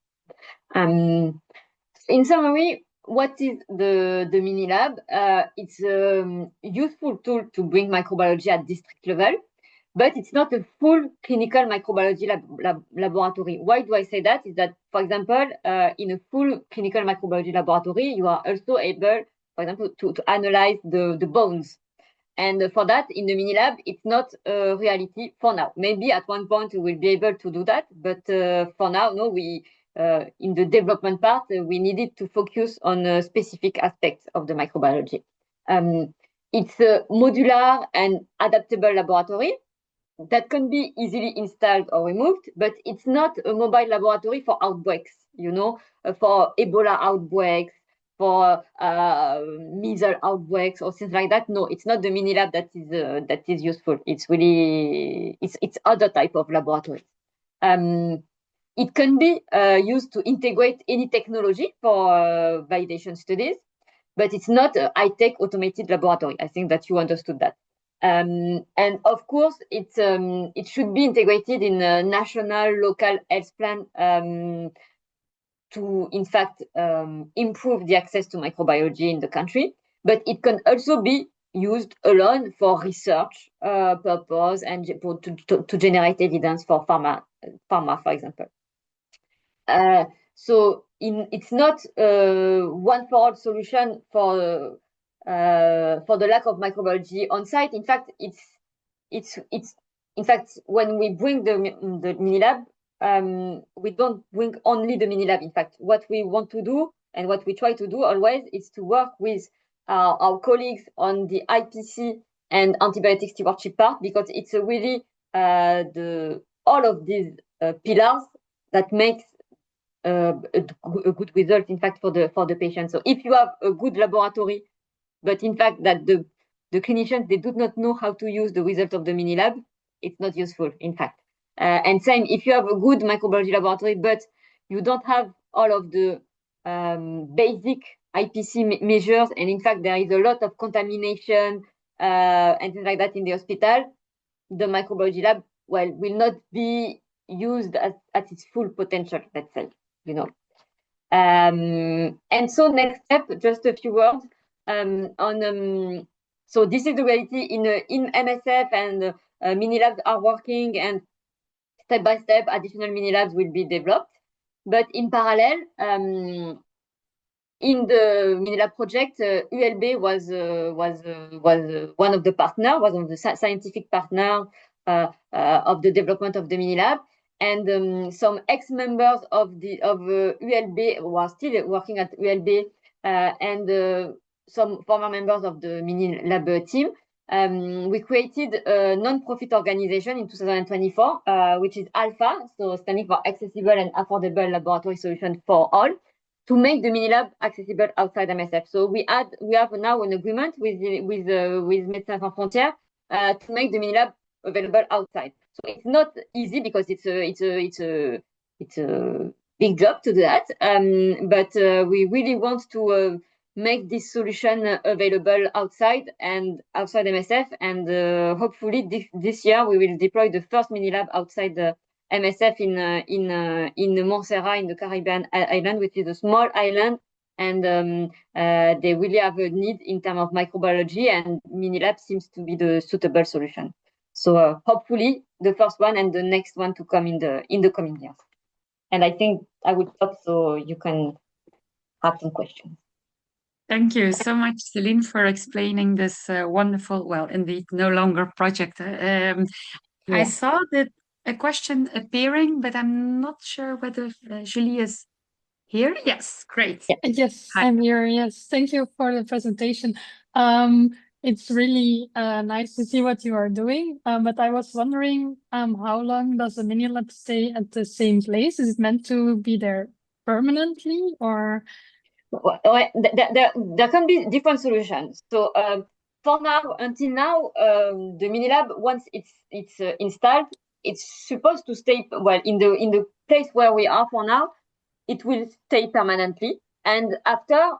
In summary, what is the mini lab? It's a useful tool to bring microbiology at district level, but it's not a full clinical microbiology laboratory. Why do I say that? Is that, for example, in a full clinical microbiology laboratory, you are also able, for example, to analyze the bones. And for that, in the mini lab, it's not a reality for now. Maybe at one point we will be able to do that, but for now, no, in the development part, we needed to focus on specific aspects of the microbiology. It's a modular and adaptable laboratory that can be easily installed or removed, but it's not a mobile laboratory for outbreaks, for Ebola outbreaks, for measles outbreaks or things like that. No, it's not the mini lab that is useful. It's really it's other type of laboratory. It can be used to integrate any technology for validation studies, but it's not a high-tech automated laboratory. I think that you understood that. And of course, it should be integrated in a national, local health plan to, in fact, improve the access to microbiology in the country. But it can also be used alone for research purpose and to generate evidence for pharma, for example. So it's not a one-for-all solution for the lack of microbiology on site. In fact, in fact, when we bring the mini lab, we don't bring only the mini lab. In fact, what we want to do and what we try to do always is to work with our colleagues on the IPC and antibiotic stewardship part, because it's really all of these pillars that makes a good result, in fact, for the patient. So if you have a good laboratory, but in fact that the clinicians, they do not know how to use the result of the mini lab, it's not useful, in fact. And same, if you have a good microbiology laboratory, but you don't have all of the basic IPC measures, and in fact there is a lot of contamination and things like that in the hospital, the microbiology lab, will not be used at its full potential, let's say, And so next step, just a few words on. So this is the reality in MSF, and mini labs are working, and step by step, additional mini labs will be developed. But in parallel, in the mini lab project, ULB was one of the partners, was one of the scientific partner of the development of the mini lab. And some ex-members of ULB who are still working at ULB, and some former members of the mini lab team, we created a non-profit organization in 2024, which is ALPHA, so standing for Accessible and Affordable Laboratory Solution for All, to make the mini lab accessible outside MSF. So we have now an agreement with Médecins Sans Frontières to make the mini lab available outside. So it's not easy because it's a big job to do that. But we really want to make this solution available outside MSF, and hopefully this year we will deploy the first mini lab outside the MSF in Montserrat in the Caribbean island, which is a small island, and they really have a need in terms of microbiology, and mini lab seems to be the suitable solution. So hopefully the first one and the next one to come in the coming years. And I think I would stop so you can have some questions. Thank you so much, Celine, for explaining this wonderful, well, indeed, no longer project. I saw that a question appearing, but I'm not sure whether Julie is here. Yes, great. Yes, Hi. I'm here. Yes, thank you for the presentation. It's really nice to see what you are doing. But I was wondering, how long does the mini lab stay at the same place? Is it meant to be there permanently, or? Well, there can be different solutions. So for now, until now, the mini lab, once it's installed, it's supposed to stay well in the place where we are for now. It will stay permanently, and after,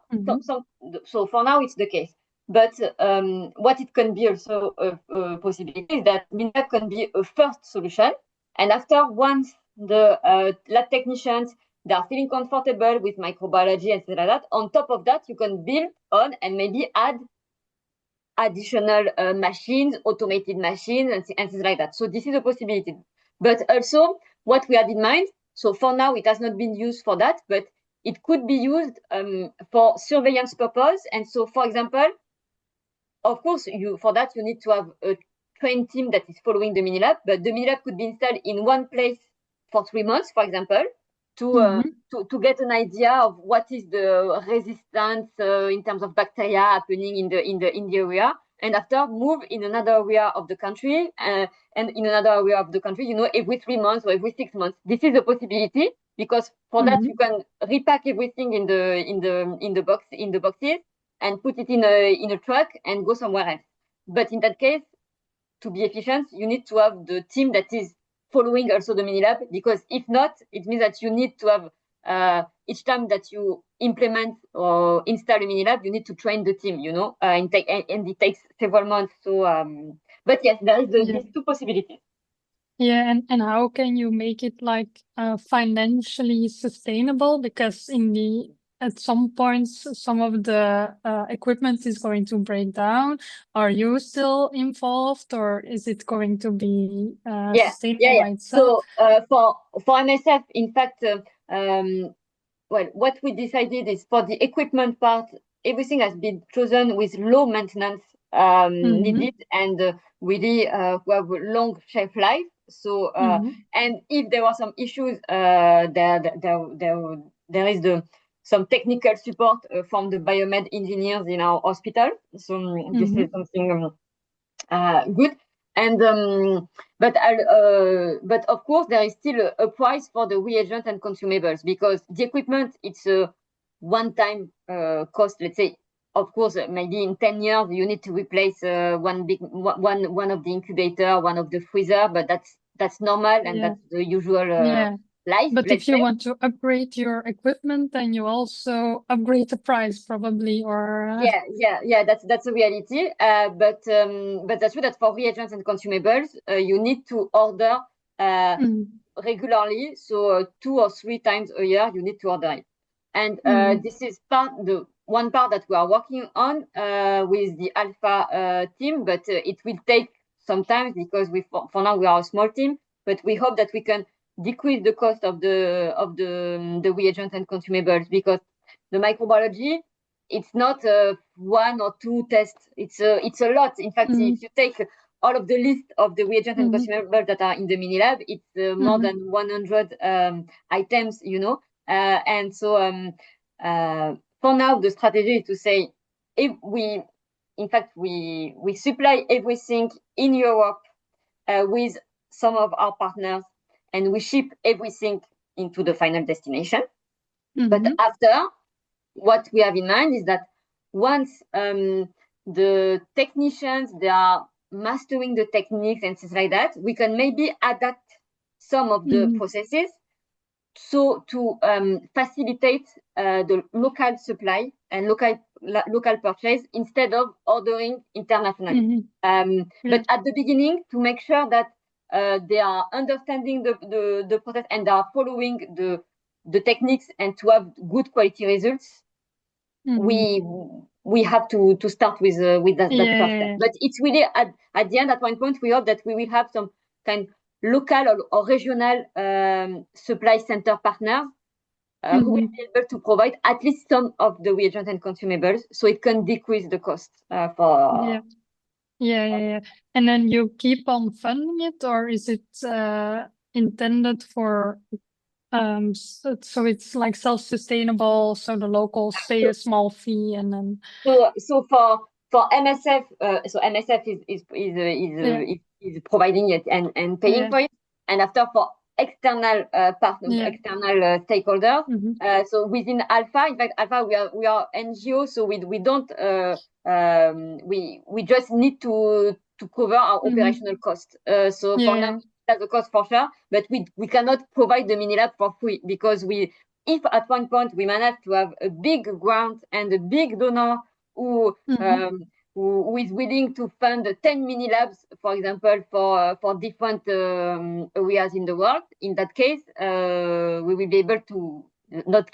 so for now it's the case. But what it can be also a possibility is that mini lab can be a first solution, and after, once the lab technicians, they are feeling comfortable with microbiology and things like that, on top of that, you can build on and maybe add additional machines, automated machines, and things like that. So this is a possibility. But also, what we have in mind, so for now, it has not been used for that, but it could be used for surveillance purpose. And so, for example, of course, for that, you need to have a trained team that is following the mini lab, but the mini lab could be installed in one place for 3 months, for example, to get an idea of what is the resistance in terms of bacteria happening in the area, and after move in another area of the country, and in another area of the country, every 3 months or every 6 months. This is a possibility, because for that you can repack everything in the boxes and put it in a truck and go somewhere else. But in that case, to be efficient, you need to have the team that is following also the mini lab, because if not, it means that you need to have each time that you implement or install a mini lab, you need to train the team, and it takes several months. So, but yes, there is these two possibilities. Yeah, and how can you make it like financially sustainable? Because at some points, some of the equipment is going to break down. Are you still involved, or is it going to be sustainable by itself? So for MSF, in fact, well, what we decided is for the equipment part, everything has been chosen with low maintenance needed, and really who have a long shelf life. So and if there are some issues, there is some technical support from the biomed engineers in our hospital. So this is something good. And but of course there is still a price for the reagent and consumables, because the equipment, it's a one-time cost. Let's say, of course, maybe in 10 years you need to replace one of the incubator, one of the freezer, but that's normal, and that's the usual life. But if you want to upgrade your equipment, then you also upgrade the price, probably, or yeah, that's a reality. But that's true that for reagents and consumables, you need to order regularly. So 2 or 3 times a year, you need to order it. And this is one part that we are working on with the Alpha team, but it will take some time, because for now we are a small team, but we hope that we can decrease the cost of the reagents and consumables, because the microbiology, it's not 1 or 2 tests. It's a lot. In fact, if you take all of the list of the reagents and consumables that are in the mini lab, it's more than 100 items, and so for now the strategy is to say, if we supply everything in Europe with some of our partners, and we ship everything into the final destination. But after, what we have in mind is that once the technicians, they are mastering the techniques and things like that, we can maybe adapt some of the processes, so to facilitate the local supply and local local purchase instead of ordering internationally. But at the beginning, to make sure that they are understanding the process and they are following the techniques and to have good quality results, we have to start with that first step. But it's really at the end, at one point, we hope that we will have some kind local or regional supply center partners who will be able to provide at least some of the reagents and consumables, so it can decrease the cost for. Yeah. And then you keep on funding it, or is it intended for so it's like self-sustainable, so the locals pay a small fee and then. So for MSF, so MSF is providing it and paying for it, and after for external partners, external stakeholders. So within Alpha, in fact, Alpha we are NGO, so we don't we just need to cover our operational cost. So for now, that's the cost for sure, but we cannot provide the mini lab for free, because if at one point we manage to have a big grant and a big donor who is willing to fund 10 mini labs, for example, for different areas in the world, in that case, we will be able to not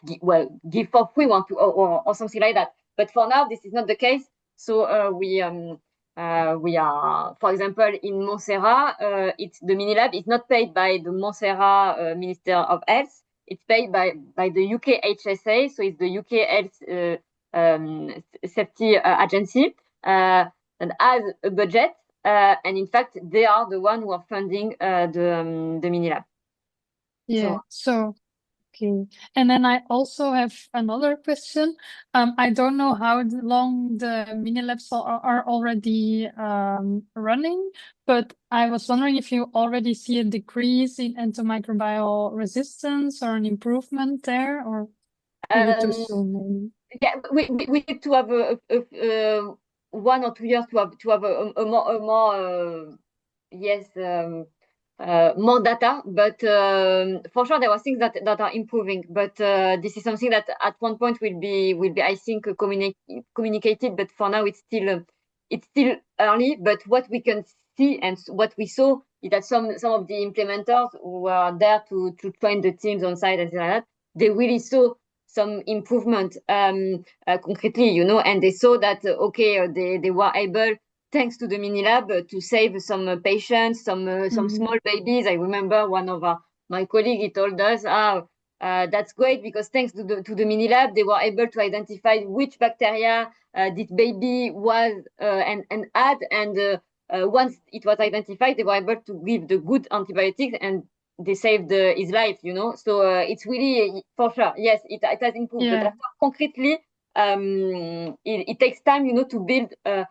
give for free or something like that. But for now, this is not the case. So we are, for example, in Montserrat, the mini lab is not paid by the Montserrat Minister of Health. It's paid by the UK HSA, so it's the UK Health Safety Agency, and has a budget. And in fact, they are the one who are funding the mini lab. So okay. And then I also have another question. I don't know how long the mini labs are already running, but I was wondering if you already see a decrease in antimicrobial resistance or an improvement there, or is it too soon? Yeah, we need to have a 1 or 2 years to have a more more data, but for sure there are things that are improving. But this is something that at one point will be I think communicated. But for now it's still early. But what we can see and what we saw is that some of the implementers who are there to train the teams on site and things like that, they really saw some improvement concretely, and they saw that they were able, thanks to the mini lab, to save some patients, some small babies. I remember one of my colleagues, he told us, that's great, because thanks to the mini lab, they were able to identify which bacteria this baby was and had, and once it was identified, they were able to give the good antibiotics, and they saved his life, So it's really, for sure, yes, it has improved. But after, concretely, it takes time, to build a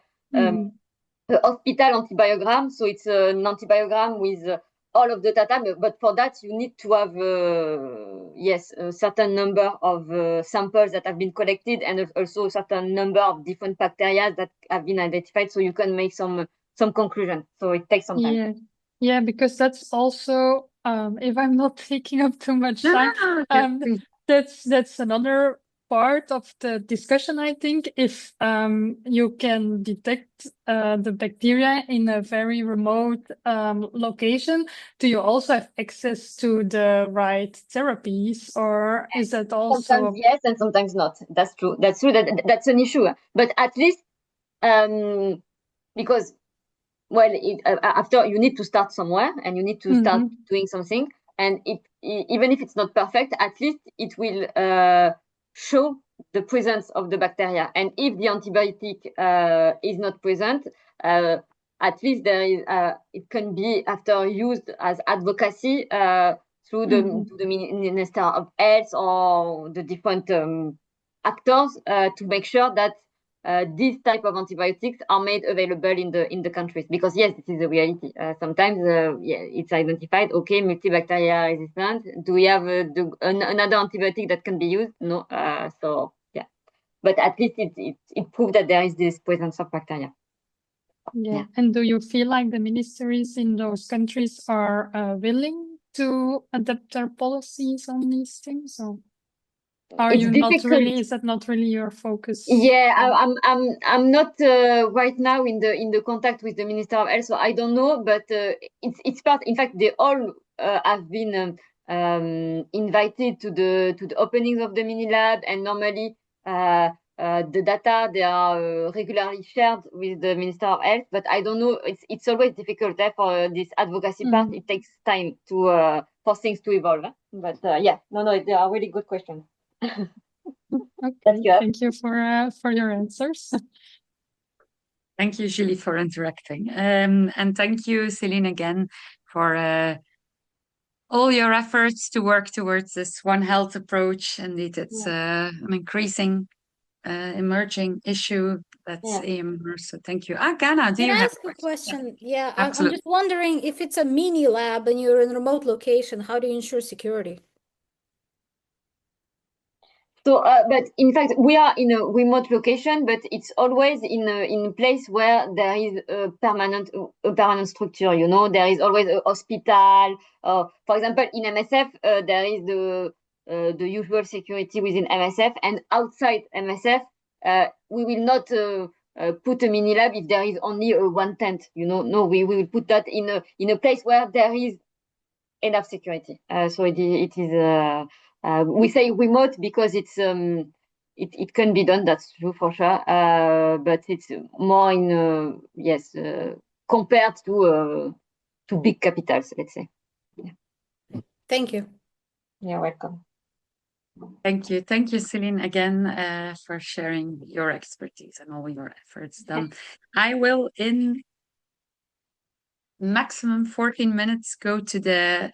hospital antibiogram. So it's an antibiogram with all of the data, but for that you need to have a certain number of samples that have been collected, and also a certain number of different bacteria that have been identified, so you can make some conclusion. So it takes some time. Yeah, because that's also, if I'm not taking up too much time, that's another part of the discussion, I think. If you can detect the bacteria in a very remote location, do you also have access to the right therapies, or is that also... Sometimes yes and sometimes not. That's true. That's an issue. But at least because after you need to start somewhere, and you need to start doing something, and even if it's not perfect, at least it will show the presence of the bacteria. And if the antibiotic is not present, at least there is it can be after used as advocacy through the Minister of Health or the different actors to make sure that these type of antibiotics are made available in the countries, because yes, this is a reality. Sometimes it's identified, multibacterial resistant. Do we have another antibiotic that can be used? No. So yeah, but at least it proved that there is this presence of bacteria. Yeah. And do you feel like the ministries in those countries are willing to adapt their policies on these things? Or? Are It's you not difficult. really, is that not really your focus? Yeah, I'm not right now in the contact with the Minister of Health, so I don't know. But it's part. In fact, they all have been invited to the openings of the mini lab, and normally the data they are regularly shared with the Minister of Health. But I don't know. It's always difficult for this advocacy part. It takes time to for things to evolve. But yeah, no, they are really good questions. Okay, thank you for your answers. Thank you, Julie, for interacting. And thank you, Celine, again, for all your efforts to work towards this One Health approach. Indeed, it's an increasing, emerging issue that's AMR. So thank you. Ghana, do Can you I have ask a question? Yeah, I'm absolutely. just wondering if it's a mini lab and you're in a remote location, how do you ensure security? So, but in fact, we are in a remote location, but it's always in a place where there is a permanent structure. You know, there is always a hospital. For example, in MSF, there is the usual security within MSF, and outside MSF, we will not put a mini lab if there is only one tent. You know, no, we will put that in a place where there is enough security. So it is. We say remote because it's it can be done. That's true for sure. But it's more in compared to big capitals, let's say. Yeah. Thank you. You're welcome. Thank you. Thank you, Celine, again, for sharing your expertise and all your efforts done. I will, in maximum 14 minutes, go to the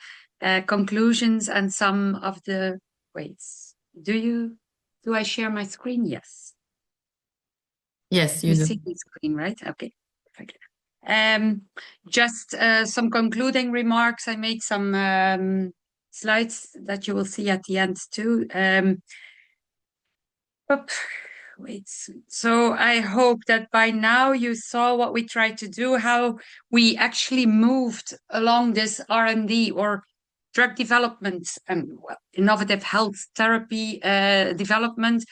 conclusions and some of the ways. Do I share my screen? Yes. Yes, You do. see the screen, right? Okay, perfect. Just some concluding remarks. I made some slides that you will see at the end too. Wait. So I hope that by now you saw what we tried to do, how we actually moved along this R&D or drug development and innovative health therapy development.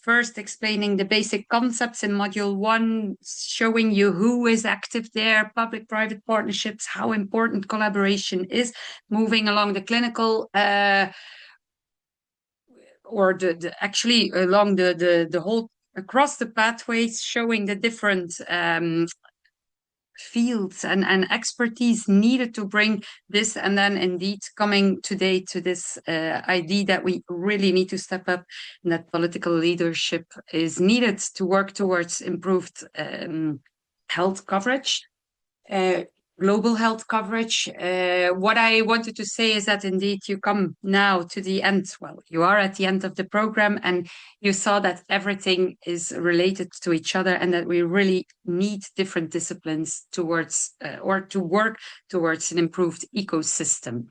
First, explaining the basic concepts in module 1, showing you who is active there, public-private partnerships, how important collaboration is, moving along the clinical or actually along the whole across the pathways, showing the different fields and expertise needed to bring this, and then indeed coming today to this idea that we really need to step up and that political leadership is needed to work towards improved health coverage, global health coverage. What I wanted to say is that indeed you come now to the end. Well, you are at the end of the program and you saw that everything is related to each other and that we really need different disciplines towards or to work towards an improved ecosystem.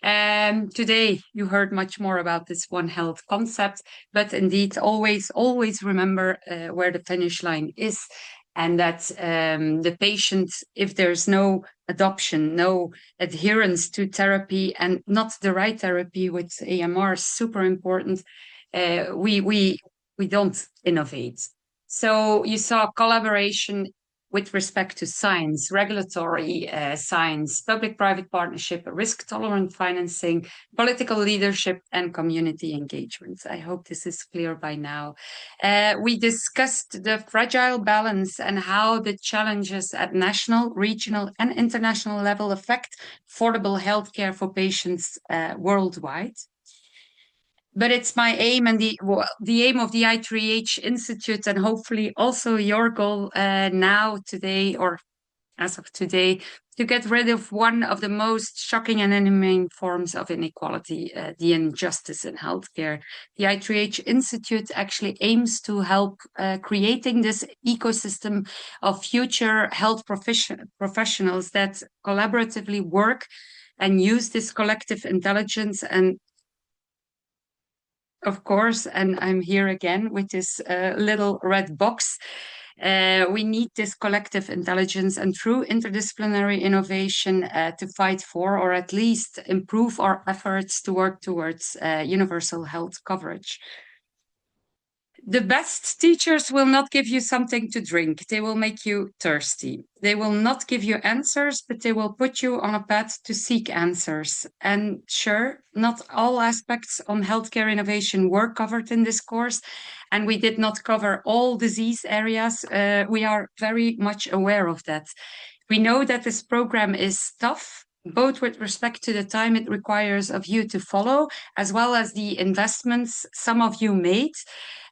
Today you heard much more about this One Health concept, but indeed always remember where the finish line is. And that the patient, if there's no adoption, no adherence to therapy and not the right therapy with AMR, super important, we don't innovate. So you saw collaboration with respect to science, regulatory science, public-private partnership, risk-tolerant financing, political leadership, and community engagement. I hope this is clear by now. We discussed the fragile balance and how the challenges at national, regional, and international level affect affordable healthcare for patients worldwide. But it's my aim and the aim of the I3H Institute, and hopefully also your goal now, today, or as of today, to get rid of one of the most shocking and inhumane forms of inequality, the injustice in healthcare. The I3H Institute actually aims to help creating this ecosystem of future health professionals that collaboratively work and use this collective intelligence and of course, and I'm here again with this little red box. We need this collective intelligence and true interdisciplinary innovation to fight for, or at least improve our efforts to work towards universal health coverage. The best teachers will not give you something to drink. They will make you thirsty. They will not give you answers, but they will put you on a path to seek answers. And sure, not all aspects on healthcare innovation were covered in this course, and we did not cover all disease areas. We are very much aware of that. We know that this program is tough, both with respect to the time it requires of you to follow, as well as the investments some of you made,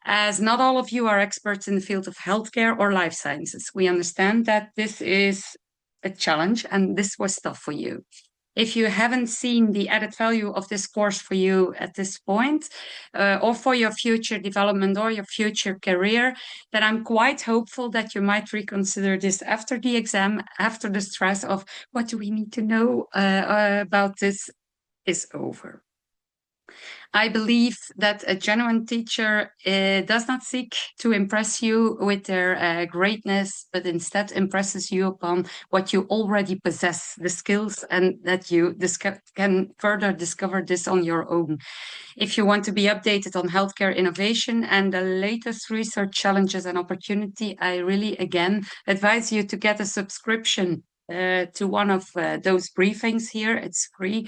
as not all of you are experts in the field of healthcare or life sciences. We understand that this is a challenge and this was tough for you. If you haven't seen the added value of this course for you at this point, or for your future development or your future career, then I'm quite hopeful that you might reconsider this after the exam, after the stress of what do we need to know about this is over. I believe that a genuine teacher does not seek to impress you with their greatness, but instead impresses you upon what you already possess, the skills, and that you can further discover this on your own. If you want to be updated on healthcare innovation and the latest research challenges and opportunity, I really, again, advise you to get a subscription to one of those briefings here. It's free,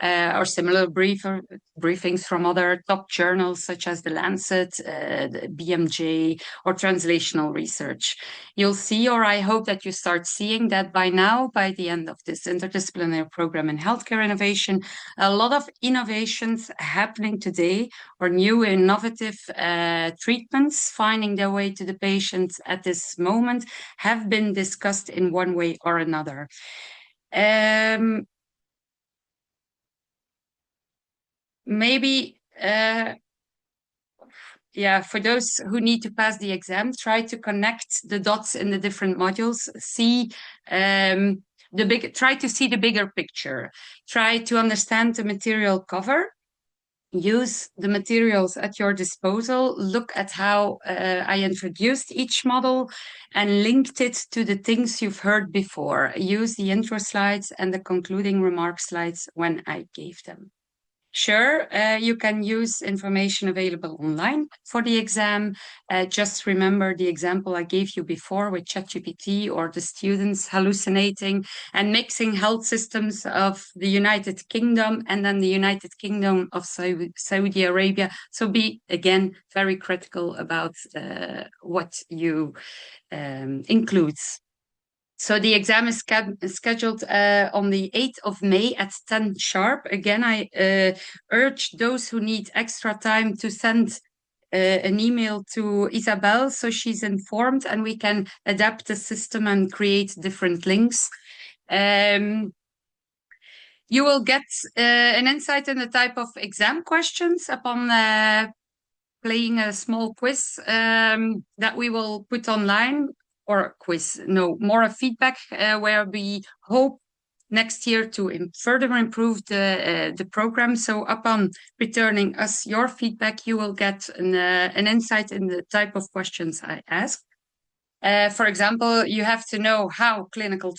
or similar briefings from other top journals such as The Lancet, the BMJ, or Translational Research. You'll see, or I hope that you start seeing that by now, by the end of this interdisciplinary program in healthcare innovation, a lot of innovations happening today, or new innovative treatments finding their way to the patients at this moment, have been discussed in one way or another. Maybe, yeah, for those who need to pass the exam, try to connect the dots in the different modules. Try to see the bigger picture. Try to understand the material cover. Use the materials at your disposal. Look at how I introduced each model and linked it to the things you've heard before. Use the intro slides and the concluding remark slides when I gave them. Sure, you can use information available online for the exam. Just remember the example I gave you before with ChatGPT or the students hallucinating and mixing health systems of the United Kingdom and then the United Kingdom of Saudi Arabia. So be, again, very critical about what you includes. So the exam is scheduled on the 8th of May at 10 sharp. Again, I urge those who need extra time to send an email to Isabel so she's informed and we can adapt the system and create different links. You will get an insight in the type of exam questions upon playing a small quiz that we will put online. Or quiz, no, more a feedback where we hope next year to further improve the program. So upon returning us your feedback, you will get an insight in the type of questions I ask. For example, you have to know how a clinical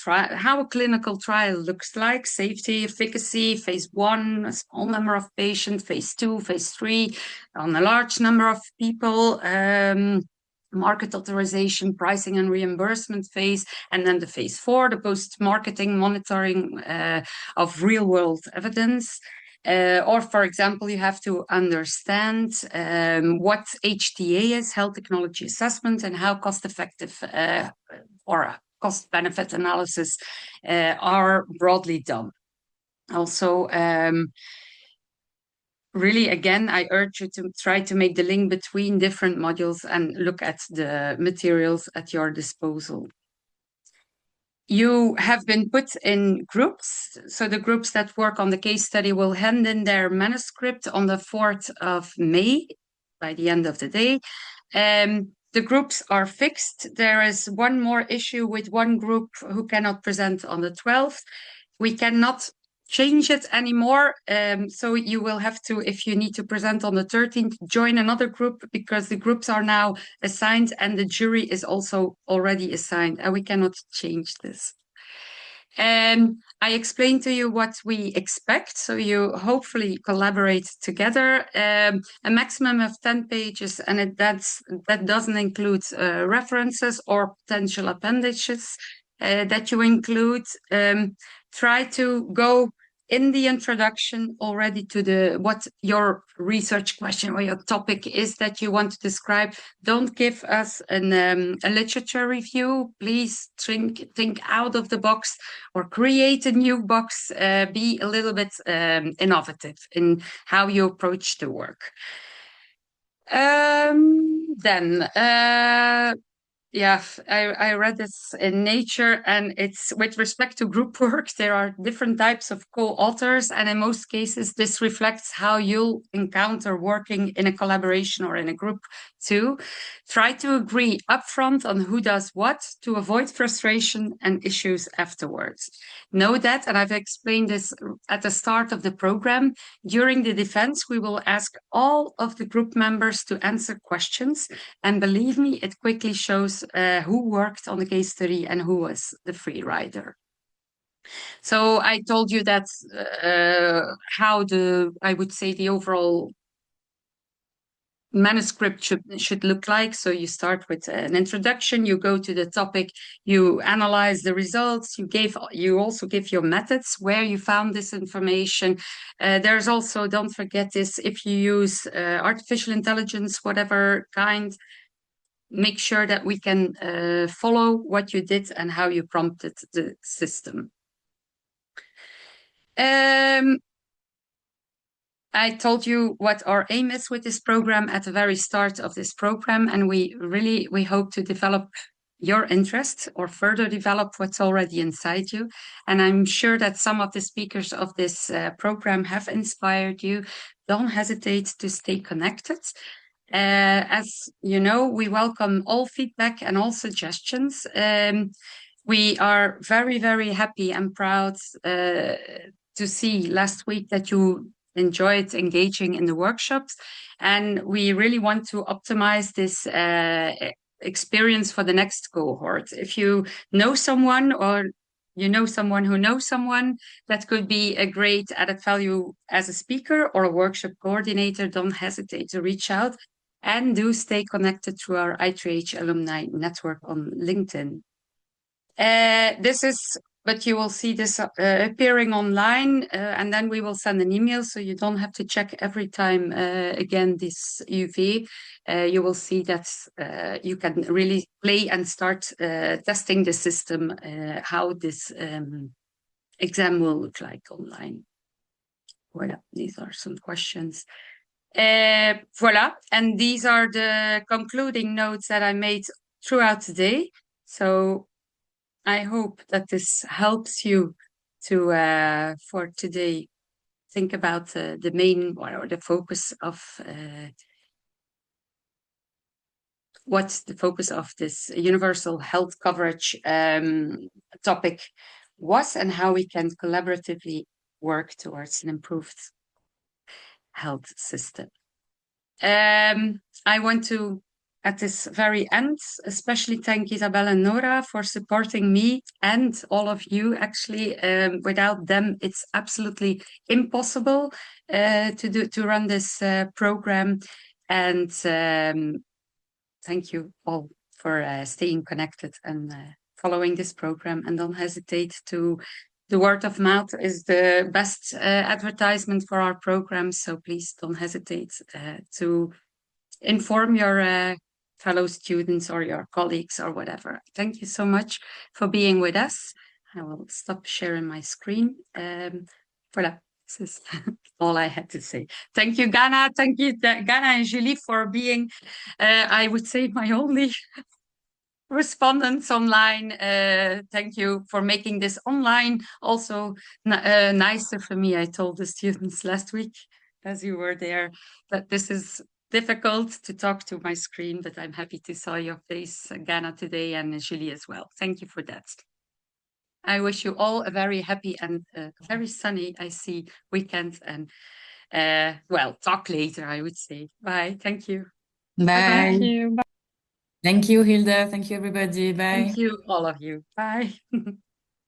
trial looks like: safety, efficacy, phase 1, a small number of patients, phase 2, phase 3, on a large number of people, market authorization, pricing and reimbursement phase, and then the phase 4, the post-marketing monitoring of real-world evidence. Or, for example, you have to understand what HTA is, health technology assessment, and how cost-effective or cost-benefit analysis are broadly done. Also, really, again, I urge you to try to make the link between different modules and look at the materials at your disposal. You have been put in groups. So the groups that work on the case study will hand in their manuscript on the 4th of May, by the end of the day. The groups are fixed. There is one more issue with one group who cannot present on the 12th. We cannot change it anymore. So you will have to, if you need to present on the 13th, join another group, because the groups are now assigned and the jury is also already assigned, and we cannot change this. I explained to you what we expect, so you hopefully collaborate together. A maximum of 10 pages, and that doesn't include references or potential appendages that you include. Try to go in the introduction already to what your research question or your topic is that you want to describe. Don't give us a literature review. Please think out of the box or create a new box. Be a little bit innovative in how you approach the work. Yeah, I read this in Nature, and it's with respect to group work, there are different types of co-authors, and in most cases, this reflects how you'll encounter working in a collaboration or in a group too. Try to agree upfront on who does what to avoid frustration and issues afterwards. Know that, and I've explained this at the start of the program, during the defense, we will ask all of the group members to answer questions, and believe me, it quickly shows who worked on the case study and who was the free rider. So I told you that how I would say the overall manuscript should look like. So you start with an introduction, you go to the topic, you analyze the results, you also give your methods where you found this information. There's also, don't forget this, if you use artificial intelligence, whatever kind, make sure that we can follow what you did and how you prompted the system. I told you what our aim is with this program at the very start of this program, and we hope to develop your interest or further develop what's already inside you. And I'm sure that some of the speakers of this program have inspired you. Don't hesitate to stay connected. As you know, we welcome all feedback and all suggestions. We are very, very happy and proud to see last week that you enjoyed engaging in the workshops, and we really want to optimize this experience for the next cohort. If you know someone, or you know someone who knows someone that could be a great added value as a speaker or a workshop coordinator, don't hesitate to reach out, and do stay connected through our I3H alumni network on LinkedIn. But you will see this appearing online, and then we will send an email, so you don't have to check every time again this UV. You will see that you can really play and start testing the system, how this exam will look like online. Voilà, these are some questions. Voilà, and these are the concluding notes that I made throughout the day. So I hope that this helps you to, for today, think about the main or the focus of what the focus of this universal health coverage topic was, and how we can collaboratively work towards an improved health system. I want to, at this very end, especially thank Isabel and Nora for supporting me and all of you. Actually, without them, it's absolutely impossible to run this program. And thank you all for staying connected and following this program. And don't hesitate to. The word of mouth is the best advertisement for our program. So please don't hesitate to inform your fellow students or your colleagues or whatever. Thank you so much for being with us. I will stop sharing my screen. Voilà, this is all I had to say. Thank you, Ghana. Thank you, Ghana and Julie, for being, I would say, my only respondents online. Thank you for making this online also nicer for me. I told the students last week, as you were there, that this is difficult to talk to my screen, but I'm happy to saw your face, Ghana, today, and Julie as well. Thank you for that. I wish you all a very happy and very sunny, I see, weekend. And well, talk later, I would say. Bye. Thank you. Bye. Thank you. Bye. Thank you, Hilda. Thank you, everybody. Bye. Thank you, all of you. Bye.